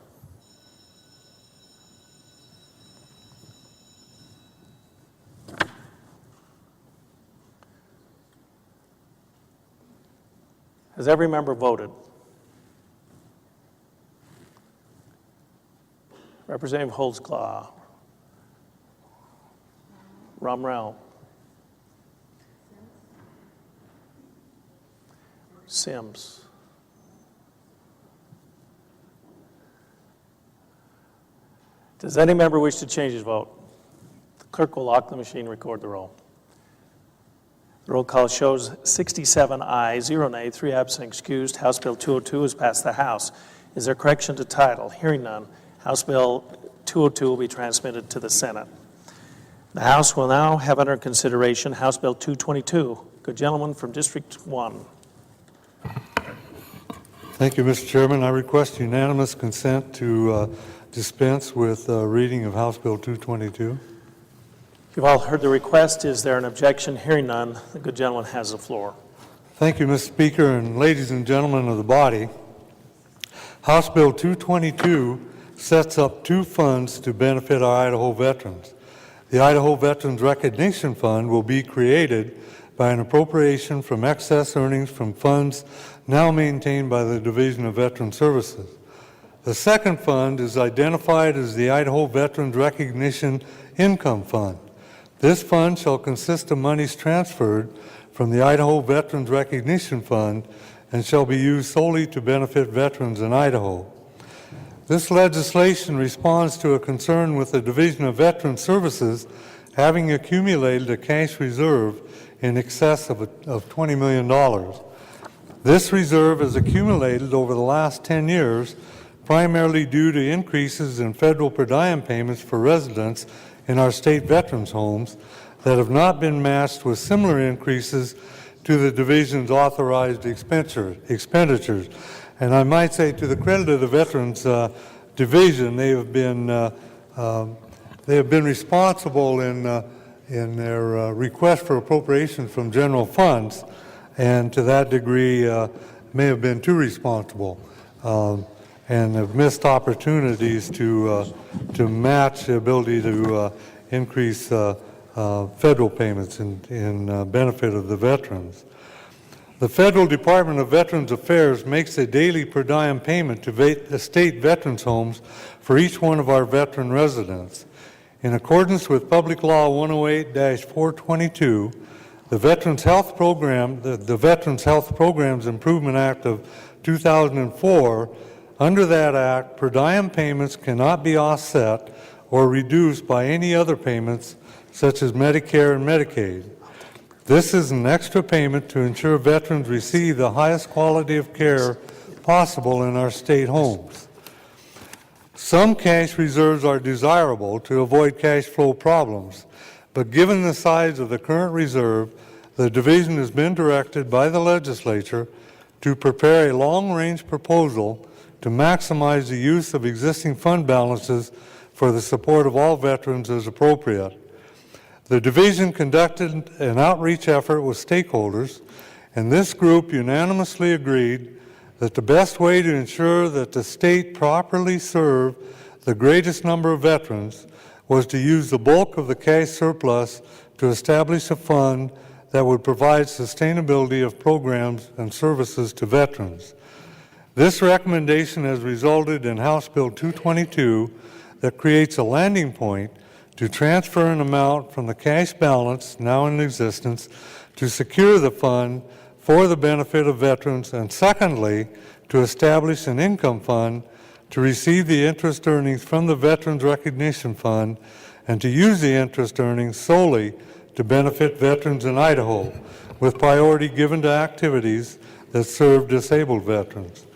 Has every member voted? Representative Holtzclaw. Romrell. Sims. Does any member wish to change his vote? The clerk will lock the machine and record the roll. The roll call shows 67 ayes, 0 nay, 3 absent excused. House Bill 202 has passed the House. Is there correction to title? Hearing none, House Bill 202 will be transmitted to the Senate. The House will now have under consideration House Bill 222. Good gentleman from District 1. Thank you, Mr. Chairman. I request unanimous consent to dispense with reading of House Bill 222. You've all heard the request. Is there an objection? Hearing none, the good gentleman has the floor. Thank you, Mr. Speaker, and ladies and gentlemen of the body. House Bill 222 sets up two funds to benefit our Idaho veterans. The Idaho Veterans Recognition Fund will be created by an appropriation from excess earnings from funds now maintained by the Division of Veteran Services. The second fund is identified as the Idaho Veterans Recognition Income Fund. This fund shall consist of monies transferred from the Idaho Veterans Recognition Fund and shall be used solely to benefit veterans in Idaho. This legislation responds to a concern with the Division of Veteran Services having accumulated a cash reserve in excess of $20 million. This reserve has accumulated over the last 10 years, primarily due to increases in federal per diem payments for residents in our state veterans' homes that have not been matched with similar increases to the division's authorized expenditures. And I might say, to the credit of the Veterans Division, they have been responsible in their request for appropriations from general funds, and to that degree may have been too responsible, and have missed opportunities to match the ability to increase federal payments in benefit of the veterans. The Federal Department of Veterans Affairs makes a daily per diem payment to state veterans' homes for each one of our veteran residents. In accordance with Public Law 108-422, the Veterans Health Program, the Veterans Health Programs Improvement Act of 2004, under that act, per diem payments cannot be offset or reduced by any other payments such as Medicare and Medicaid. This is an extra payment to ensure veterans receive the highest quality of care possible in our state homes. Some cash reserves are desirable to avoid cash flow problems, but given the size of the current reserve, the division has been directed by the legislature to prepare a long-range proposal to maximize the use of existing fund balances for the support of all veterans as appropriate. The division conducted an outreach effort with stakeholders, and this group unanimously agreed that the best way to ensure that the state properly served the greatest number of veterans was to use the bulk of the cash surplus to establish a fund that would provide sustainability of programs and services to veterans. This recommendation has resulted in House Bill 222 that creates a landing point to transfer an amount from the cash balance now in existence to secure the fund for the benefit of veterans, and secondly, to establish an income fund to receive the interest earnings from the Veterans Recognition Fund and to use the interest earnings solely to benefit veterans in Idaho, with priority given to activities that serve disabled veterans.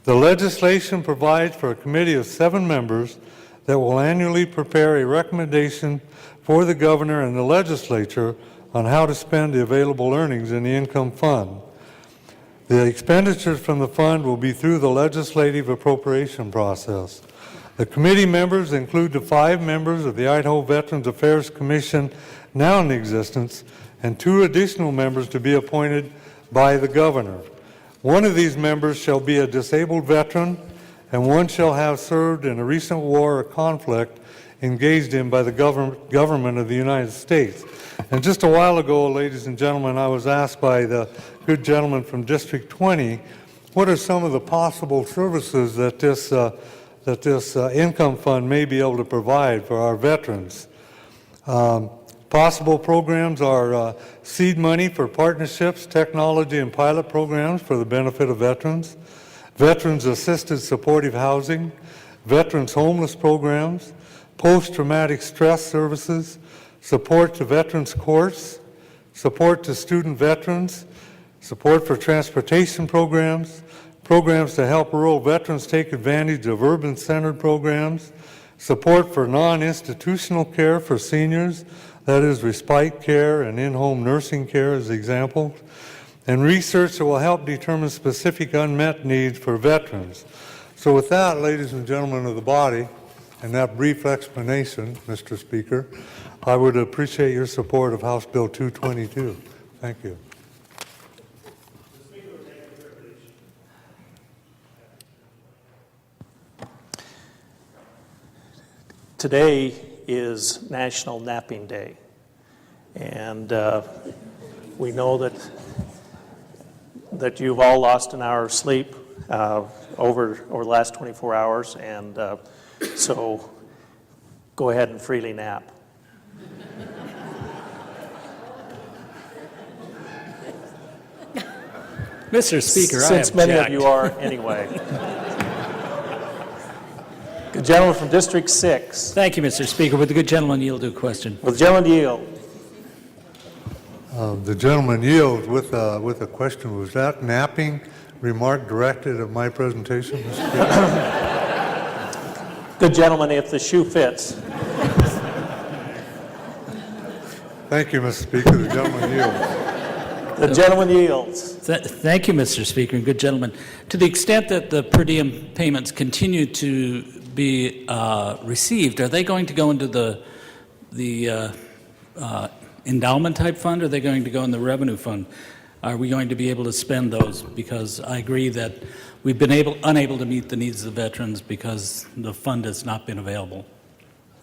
The legislation provides for a committee of 7 members that will annually prepare a recommendation for the governor and the legislature on how to spend the available earnings in the income fund. The expenditures from the fund will be through the legislative appropriation process. The committee members include the 5 members of the Idaho Veterans Affairs Commission now in existence and 2 additional members to be appointed by the governor. One of these members shall be a disabled veteran, and one shall have served in a recent war or conflict engaged in by the government of the United States. And just a while ago, ladies and gentlemen, I was asked by the good gentleman from District 20, what are some of the possible services that this that this income fund may be able to provide for our veterans. Possible programs are seed money for partnerships, technology, and pilot programs for the benefit of veterans, veterans-assisted supportive housing, veterans homeless programs, post-traumatic stress services, support to veterans courts, support to student veterans, support for transportation programs, programs to help rural veterans take advantage of urban-centered programs, support for non-institutional care for seniors, that is respite care and in-home nursing care as examples, and research that will help determine specific unmet needs for veterans. So with that, ladies and gentlemen of the body, and that brief explanation, Mr. Speaker, I would appreciate your support of House Bill 222. Thank you. Today is National Napping Day, and we know that you've all lost an hour of sleep over the last 24 hours, and so go ahead and freely nap. Mr. Speaker, Since many of you are anyway. Good gentleman from District 6. Thank you, Mr. Speaker. Would the good gentleman yield to a question? Will the gentleman yield? The gentleman yields with a question. Was that napping remark directed at my presentation, Mr. Speaker? Good gentleman, if the shoe fits. Thank you, Mr. Speaker. The gentleman yields. The gentleman yields. Thank you, Mr. Speaker, and good gentleman. To the extent that the per diem payments continue to be received, are they going to go into the endowment type fund, or are they going to go in the revenue fund? Are we going to be able to spend those? Because I agree that we've been unable to meet the needs of the veterans because the fund has not been available.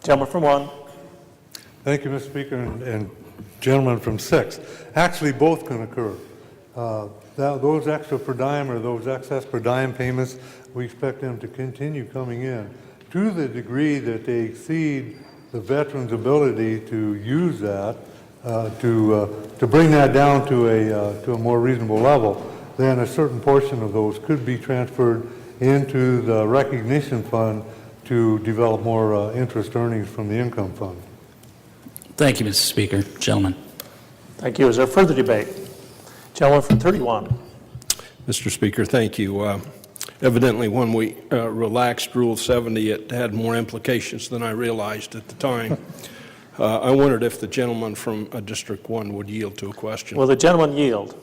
Gentleman from 1. Thank you, Mr. Speaker, and gentleman from 6. Actually, both can occur. Those extra per diem or those excess per diem payments, we expect them to continue coming in to the degree that they exceed the veteran's ability to use that, to bring that down to a more reasonable level. Then a certain portion of those could be transferred into the recognition fund to develop more interest earnings from the income fund. Thank you, Mr. Speaker. Gentlemen. Thank you. Is there further debate? Gentleman from 31. Mr. Speaker, thank you. Evidently, when we relaxed Rule 70, it had more implications than I realized at the time. I wondered if the gentleman from District 1 would yield to a question. Will the gentleman yield?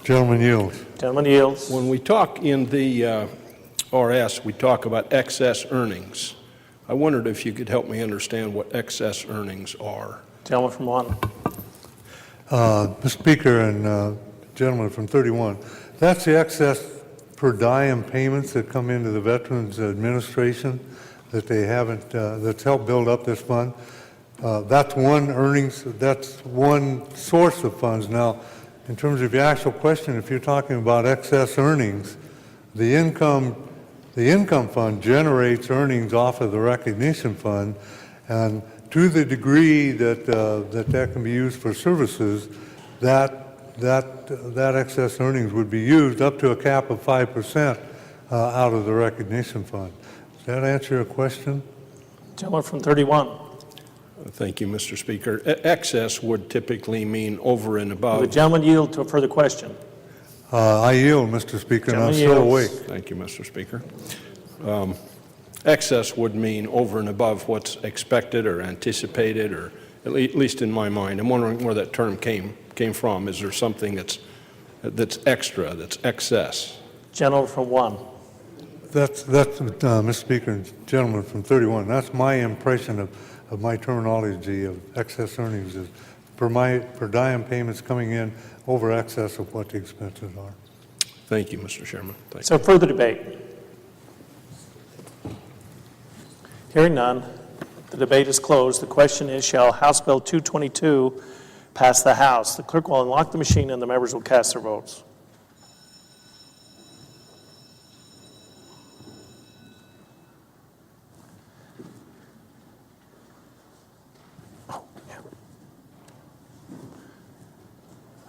Gentleman yields. Gentleman yields. When we talk in the RS, we talk about excess earnings. I wondered if you could help me understand what excess earnings are. Gentleman from 1. Mr. Speaker and gentleman from 31, that's the excess per diem payments that come into the Veterans Administration that they haven't, that's helped build up this fund. That's one earnings, that's one source of funds. Now, in terms of your actual question, if you're talking about excess earnings, the income fund generates earnings off of the recognition fund, and to the degree that that can be used for services, that excess earnings would be used up to a cap of 5% out of the recognition fund. Does that answer your question? Gentleman from 31. Thank you, Mr. Speaker. Excess would typically mean over and above. Will the gentleman yield to a further question? I yield, Mr. Speaker, and I'm still awake. Thank you, Mr. Speaker. Excess would mean over and above what's expected or anticipated, or at least in my mind. I'm wondering where that term came from. Is there something that's extra, that's excess? Gentleman from 1. That's Mr. Speaker and gentleman from 31. That's my impression of my terminology of excess earnings is per diem payments coming in over excess of what the expenses are. Thank you, Mr. Chairman. Thank you. So further debate? Hearing none, the debate is closed. The question is, shall House Bill 222 pass the House? The clerk will unlock the machine and the members will cast their votes.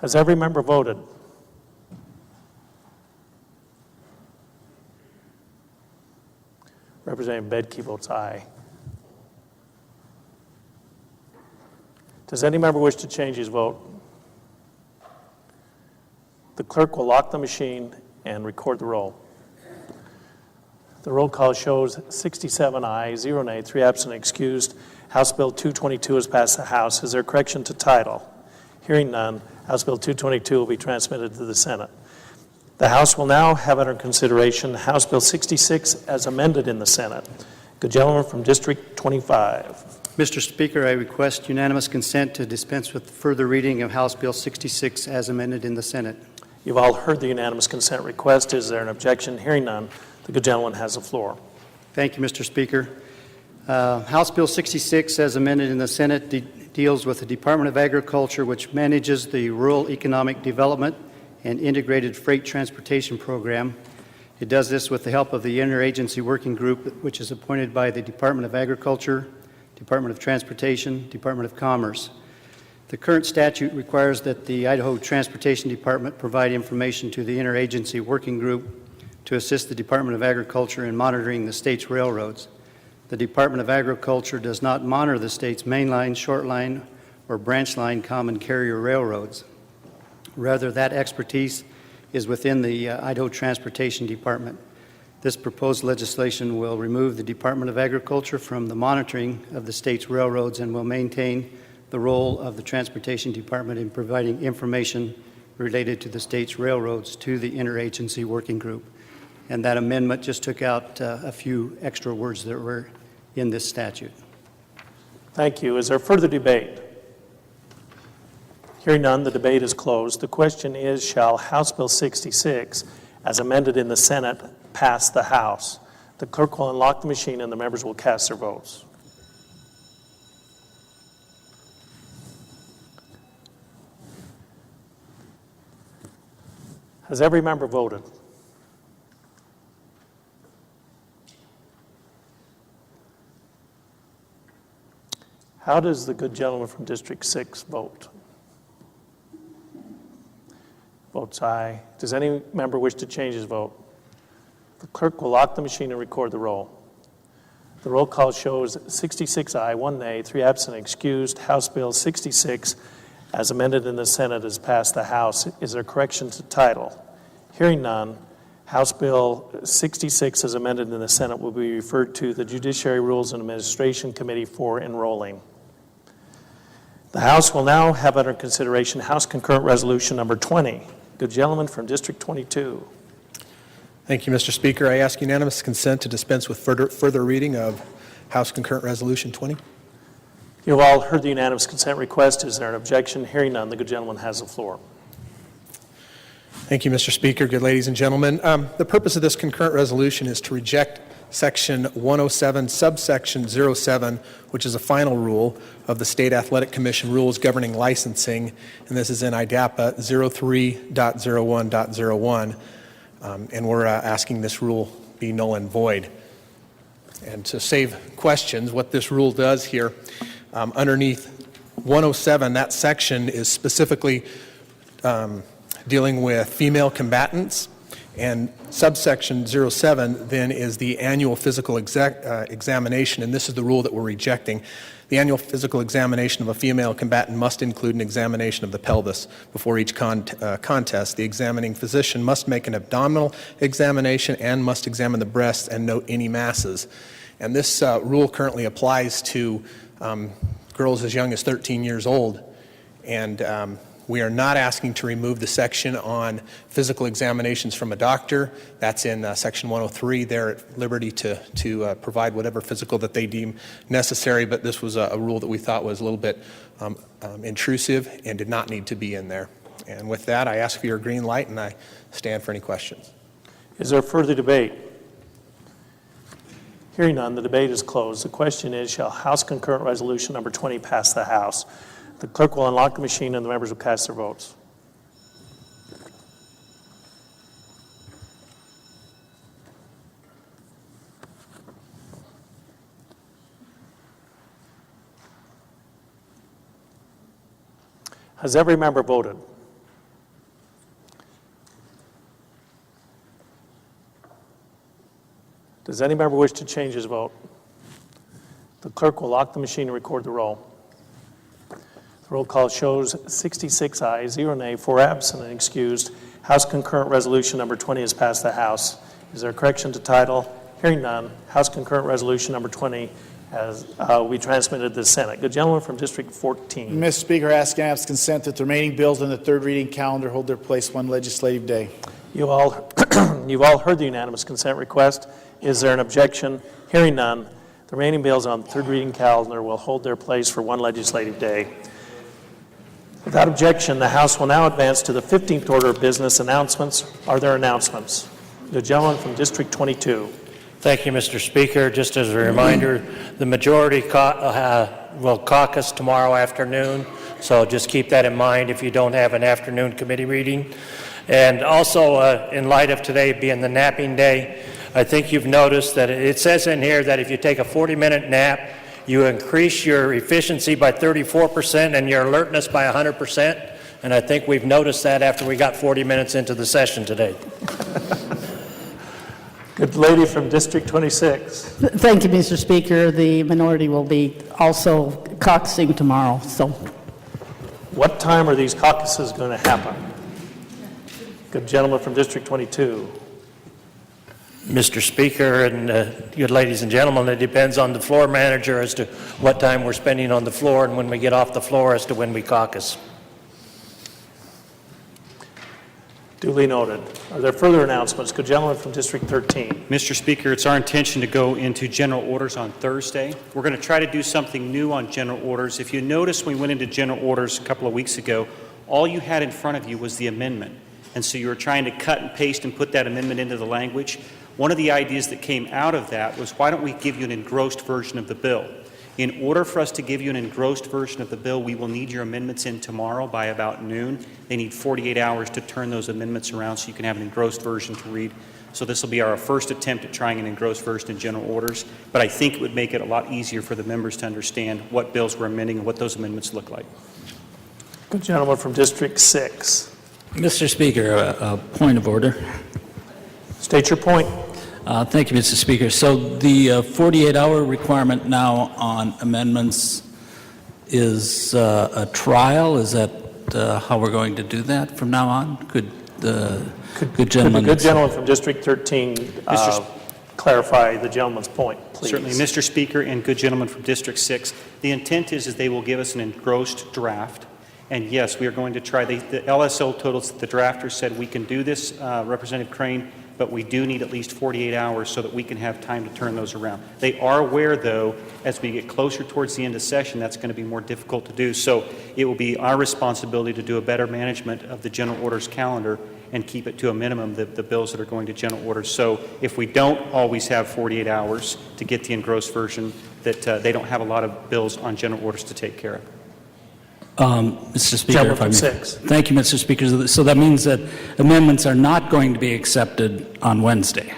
Has every member voted? Representative Bedke votes aye. Does any member wish to change his vote? The clerk will lock the machine and record the roll. The roll call shows 67 ayes, 0 nay, 3 absent and excused. House Bill 222 has passed the House. Is there correction to title? Hearing none, House Bill 222 will be transmitted to the Senate. The House will now have under consideration House Bill 66 as amended in the Senate. Good gentleman from District 25. Mr. Speaker, I request unanimous consent to dispense with further reading of House Bill 66 as amended in the Senate. You've all heard the unanimous consent request. Is there an objection? Hearing none, the good gentleman has the floor. Thank you, Mr. Speaker. House Bill 66 as amended in the Senate deals with the Department of Agriculture, which manages the Rural Economic Development and Integrated Freight Transportation Program. It does this with the help of the Interagency Working Group, which is appointed by the Department of Agriculture, Department of Transportation, Department of Commerce. The current statute requires that the Idaho Transportation Department provide information to the Interagency Working Group to assist the Department of Agriculture in monitoring the state's railroads. The Department of Agriculture does not monitor the state's mainline, short line, or branch line common carrier railroads. Rather, that expertise is within the Idaho Transportation Department. This proposed legislation will remove the Department of Agriculture from the monitoring of the state's railroads and will maintain the role of the Transportation Department in providing information related to the state's railroads to the Interagency Working Group. And that amendment just took out a few extra words that were in this statute. Thank you. Is there further debate? Hearing none, the debate is closed. The question is, shall House Bill 66, as amended in the Senate, pass the House? The clerk will unlock the machine and the members will cast their votes. Has every member voted? How does the good gentleman from District 6 vote? Votes aye. Does any member wish to change his vote? The clerk will lock the machine and record the roll. The roll call shows 66 aye, 1 nay, 3 absent and excused. House Bill 66, as amended in the Senate, has passed the House. Is there correction to title? Hearing none, House Bill 66, as amended in the Senate, will be referred to the Judiciary Rules and Administration Committee for enrolling. The House will now have under consideration House Concurrent Resolution number 20. Good gentleman from District 22. Thank you, Mr. Speaker. I ask unanimous consent to dispense with further reading of House Concurrent Resolution 20. You've all heard the unanimous consent request. Is there an objection? Hearing none, the good gentleman has the floor. Thank you, Mr. Speaker. Good ladies and gentlemen. The purpose of this concurrent resolution is to reject Section 107, subsection 07, which is a final rule of the State Athletic Commission rules governing licensing, and this is in IDAPA 03.01.01, and we're asking this rule be null and void. And to save questions, what this rule does here, underneath 107, that section is specifically dealing with female combatants, and subsection 07 then is the annual physical examination, and this is the rule that we're rejecting. The annual physical examination of a female combatant must include an examination of the pelvis before each contest. The examining physician must make an abdominal examination and must examine the breasts and note any masses. And this rule currently applies to girls as young as 13 years old, and we are not asking to remove the section on physical examinations from a doctor. That's in Section 103. They're at liberty to provide whatever physical that they deem necessary, but this was a rule that we thought was a little bit intrusive and did not need to be in there. And with that, I ask for your green light, and I stand for any questions. Is there further debate? Hearing none, the debate is closed. The question is, shall House Concurrent Resolution number 20 pass the House? The clerk will unlock the machine and the members will cast their votes. Has every member voted? Does any member wish to change his vote? The clerk will lock the machine and record the roll. The roll call shows 66 ayes, 0 nay, 4 absent and excused. House Concurrent Resolution number 20 has passed the House. Is there a correction to title? Hearing none, House Concurrent Resolution number 20 will be transmitted to the Senate. Good gentleman from District 14. Mr. Speaker, I ask unanimous consent that the remaining bills on the third reading calendar hold their place one legislative day. You've all heard the unanimous consent request. Is there an objection? Hearing none, the remaining bills on the third reading calendar will hold their place for one legislative day. Without objection, the House will now advance to the 15th order of business, announcements. Are there announcements? The gentleman from District 22. Thank you, Mr. Speaker. Just as a reminder, the majority will caucus tomorrow afternoon, so just keep that in mind if you don't have an afternoon committee meeting. And also, in light of today being the napping day, I think you've noticed that it says in here that if you take a 40-minute nap, you increase your efficiency by 34% and your alertness by 100%. And I think we've noticed that after we got 40 minutes into the session today. Good lady from District 26. Thank you, Mr. Speaker. The minority will be also caucusing tomorrow. So, what time are these caucuses going to happen? Good gentleman from District 22. Mr. Speaker and good ladies and gentlemen, it depends on the floor manager as to what time we're spending on the floor and when we get off the floor as to when we caucus. Duly noted. Are there further announcements? Good gentleman from District 13. Mr. Speaker, it's our intention to go into general orders on Thursday. We're going to try to do something new on general orders. If you notice, when we went into general orders a couple of weeks ago, all you had in front of you was the amendment. And so you were trying to cut and paste and put that amendment into the language. One of the ideas that came out of that was, why don't we give you an engrossed version of the bill? In order for us to give you an engrossed version of the bill, we will need your amendments in tomorrow by about noon. They need 48 hours to turn those amendments around so you can have an engrossed version to read. So this will be our first attempt at trying an engrossed version in general orders. But I think it would make it a lot easier for the members to understand what bills we're amending and what those amendments look like. Good gentleman from District 6. Mr. Speaker, a point of order. State your point. Thank you, Mr. Speaker. So the 48-hour requirement now on amendments is a trial? Is that how we're going to do that from now on? Could the good gentleman... Could the good gentleman from District 13 clarify the gentleman's point, please? Certainly, Mr. Speaker and good gentleman from District 6, the intent is they will give us an engrossed draft. And yes, we are going to try, the LSO told us that the drafter said we can do this, Representative Crane, but we do need at least 48 hours so that we can have time to turn those around. They are aware, though, as we get closer towards the end of session, that's going to be more difficult to do. So it will be our responsibility to do a better management of the general orders calendar and keep it to a minimum, the bills that are going to general orders. So if we don't always have 48 hours to get the engrossed version, that they don't have a lot of bills on general orders to take care of. Mr. Speaker, if I may. 6. Thank you, Mr. Speaker. So that means that amendments are not going to be accepted on Wednesday.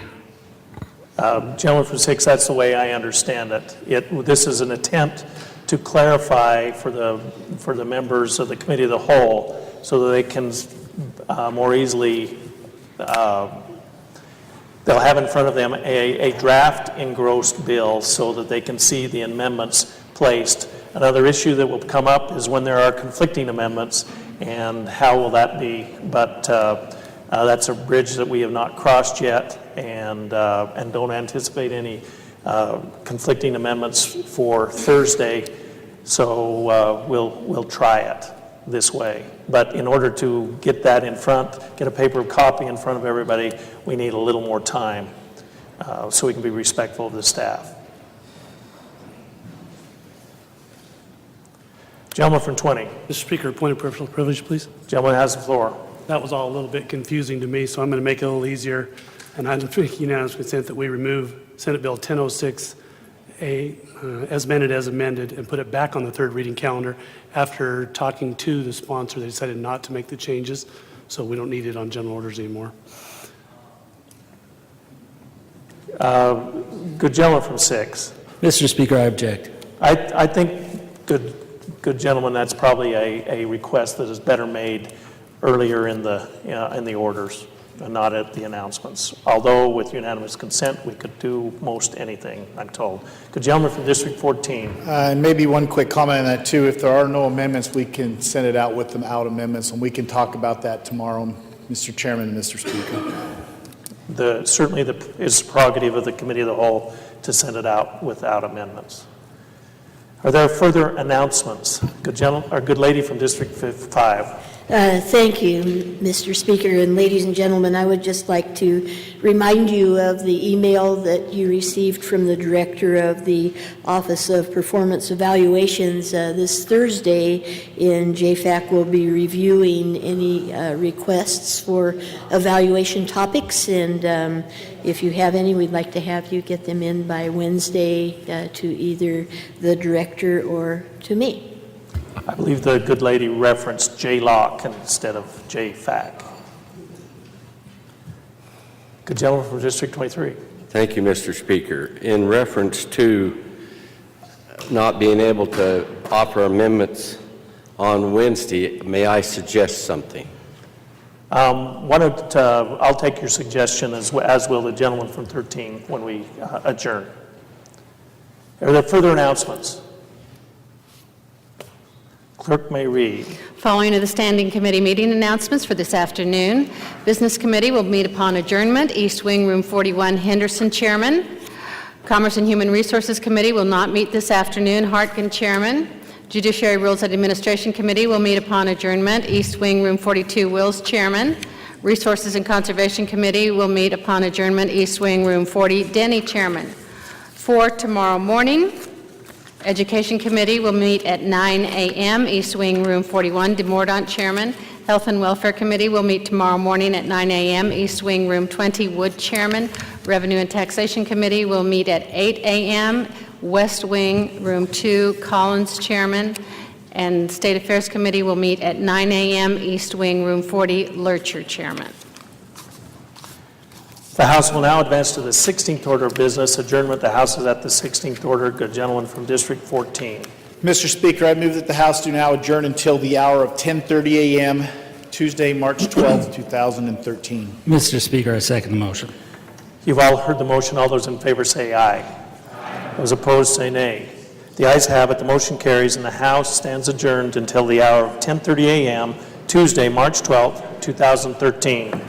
Gentleman from 6, that's the way I understand it. This is an attempt to clarify for the members of the Committee of the Whole so that they can more easily, they'll have in front of them a draft engrossed bill so that they can see the amendments placed. Another issue that will come up is when there are conflicting amendments, and how will that be? But that's a bridge that we have not crossed yet, and don't anticipate any conflicting amendments for Thursday. So we'll try it this way. But in order to get that in front, get a paper copy in front of everybody, we need a little more time so we can be respectful of the staff. Gentleman from 20. Mr. Speaker, point of personal privilege, please. Gentleman has the floor. That was all a little bit confusing to me, so I'm going to make it a little easier. And I'm making unanimous consent that we remove Senate Bill 1006 as amended, and put it back on the third reading calendar. After talking to the sponsor, they decided not to make the changes, so we don't need it on general orders anymore. Good gentleman from 6. Mr. Speaker, I object. I think, good gentleman, that's probably a request that is better made earlier in the orders. and not at the announcements. Although with unanimous consent, we could do most anything, I'm told. Good gentleman from District 14. And maybe one quick comment on that too. If there are no amendments, we can send it out with them out amendments, and we can talk about that tomorrow, Mr. Chairman and Mr. Speaker. Certainly it's prerogative of the Committee of the Whole to send it out without amendments. Are there further announcements? Good gentleman, or good lady from District 5. Thank you, Mr. Speaker. And ladies and gentlemen, I would just like to remind you of the email that you received from the Director of the Office of Performance Evaluations. This Thursday in JFAC, we'll be reviewing any requests for evaluation topics. And if you have any, we'd like to have you get them in by Wednesday to either the Director or to me. I believe the good lady referenced JLOC instead of JFAC. Good gentleman from District 23. Thank you, Mr. Speaker. In reference to not being able to offer amendments on Wednesday, may I suggest something? I'll take your suggestion, as will the gentleman from 13 when we adjourn. Are there further announcements? Clerk may read. Following are the Standing Committee meeting announcements for this afternoon. Business Committee will meet upon adjournment, East Wing, Room 41, Henderson, Chairman. Commerce and Human Resources Committee will not meet this afternoon, Hartgen, Chairman. Judiciary Rules and Administration Committee will meet upon adjournment, East Wing, Room 42, Wills, Chairman. Resources and Conservation Committee will meet upon adjournment, East Wing, Room 40, Denny, Chairman. For tomorrow morning, Education Committee will meet at 9 a.m., East Wing, Room 41, DeMordaunt, Chairman. Health and Welfare Committee will meet tomorrow morning at 9 a.m., East Wing, Room 20, Wood, Chairman. Revenue and Taxation Committee will meet at 8 a.m., West Wing, Room 2, Collins, Chairman. And State Affairs Committee will meet at 9 a.m., East Wing, Room 40, Lurcher, Chairman. The House will now advance to the 16th order of business. Adjournment. The House is at the 16th order. Good gentleman from District 14. Mr. Speaker, I move that the House do now adjourn until the hour of 10:30 a.m., Tuesday, March 12th, 2013. Mr. Speaker, I second the motion. You've all heard the motion. All those in favor say aye. Those opposed say nay. The ayes have it. The motion carries, and the House stands adjourned until the hour of 10:30 a.m., Tuesday, March 12th, 2013.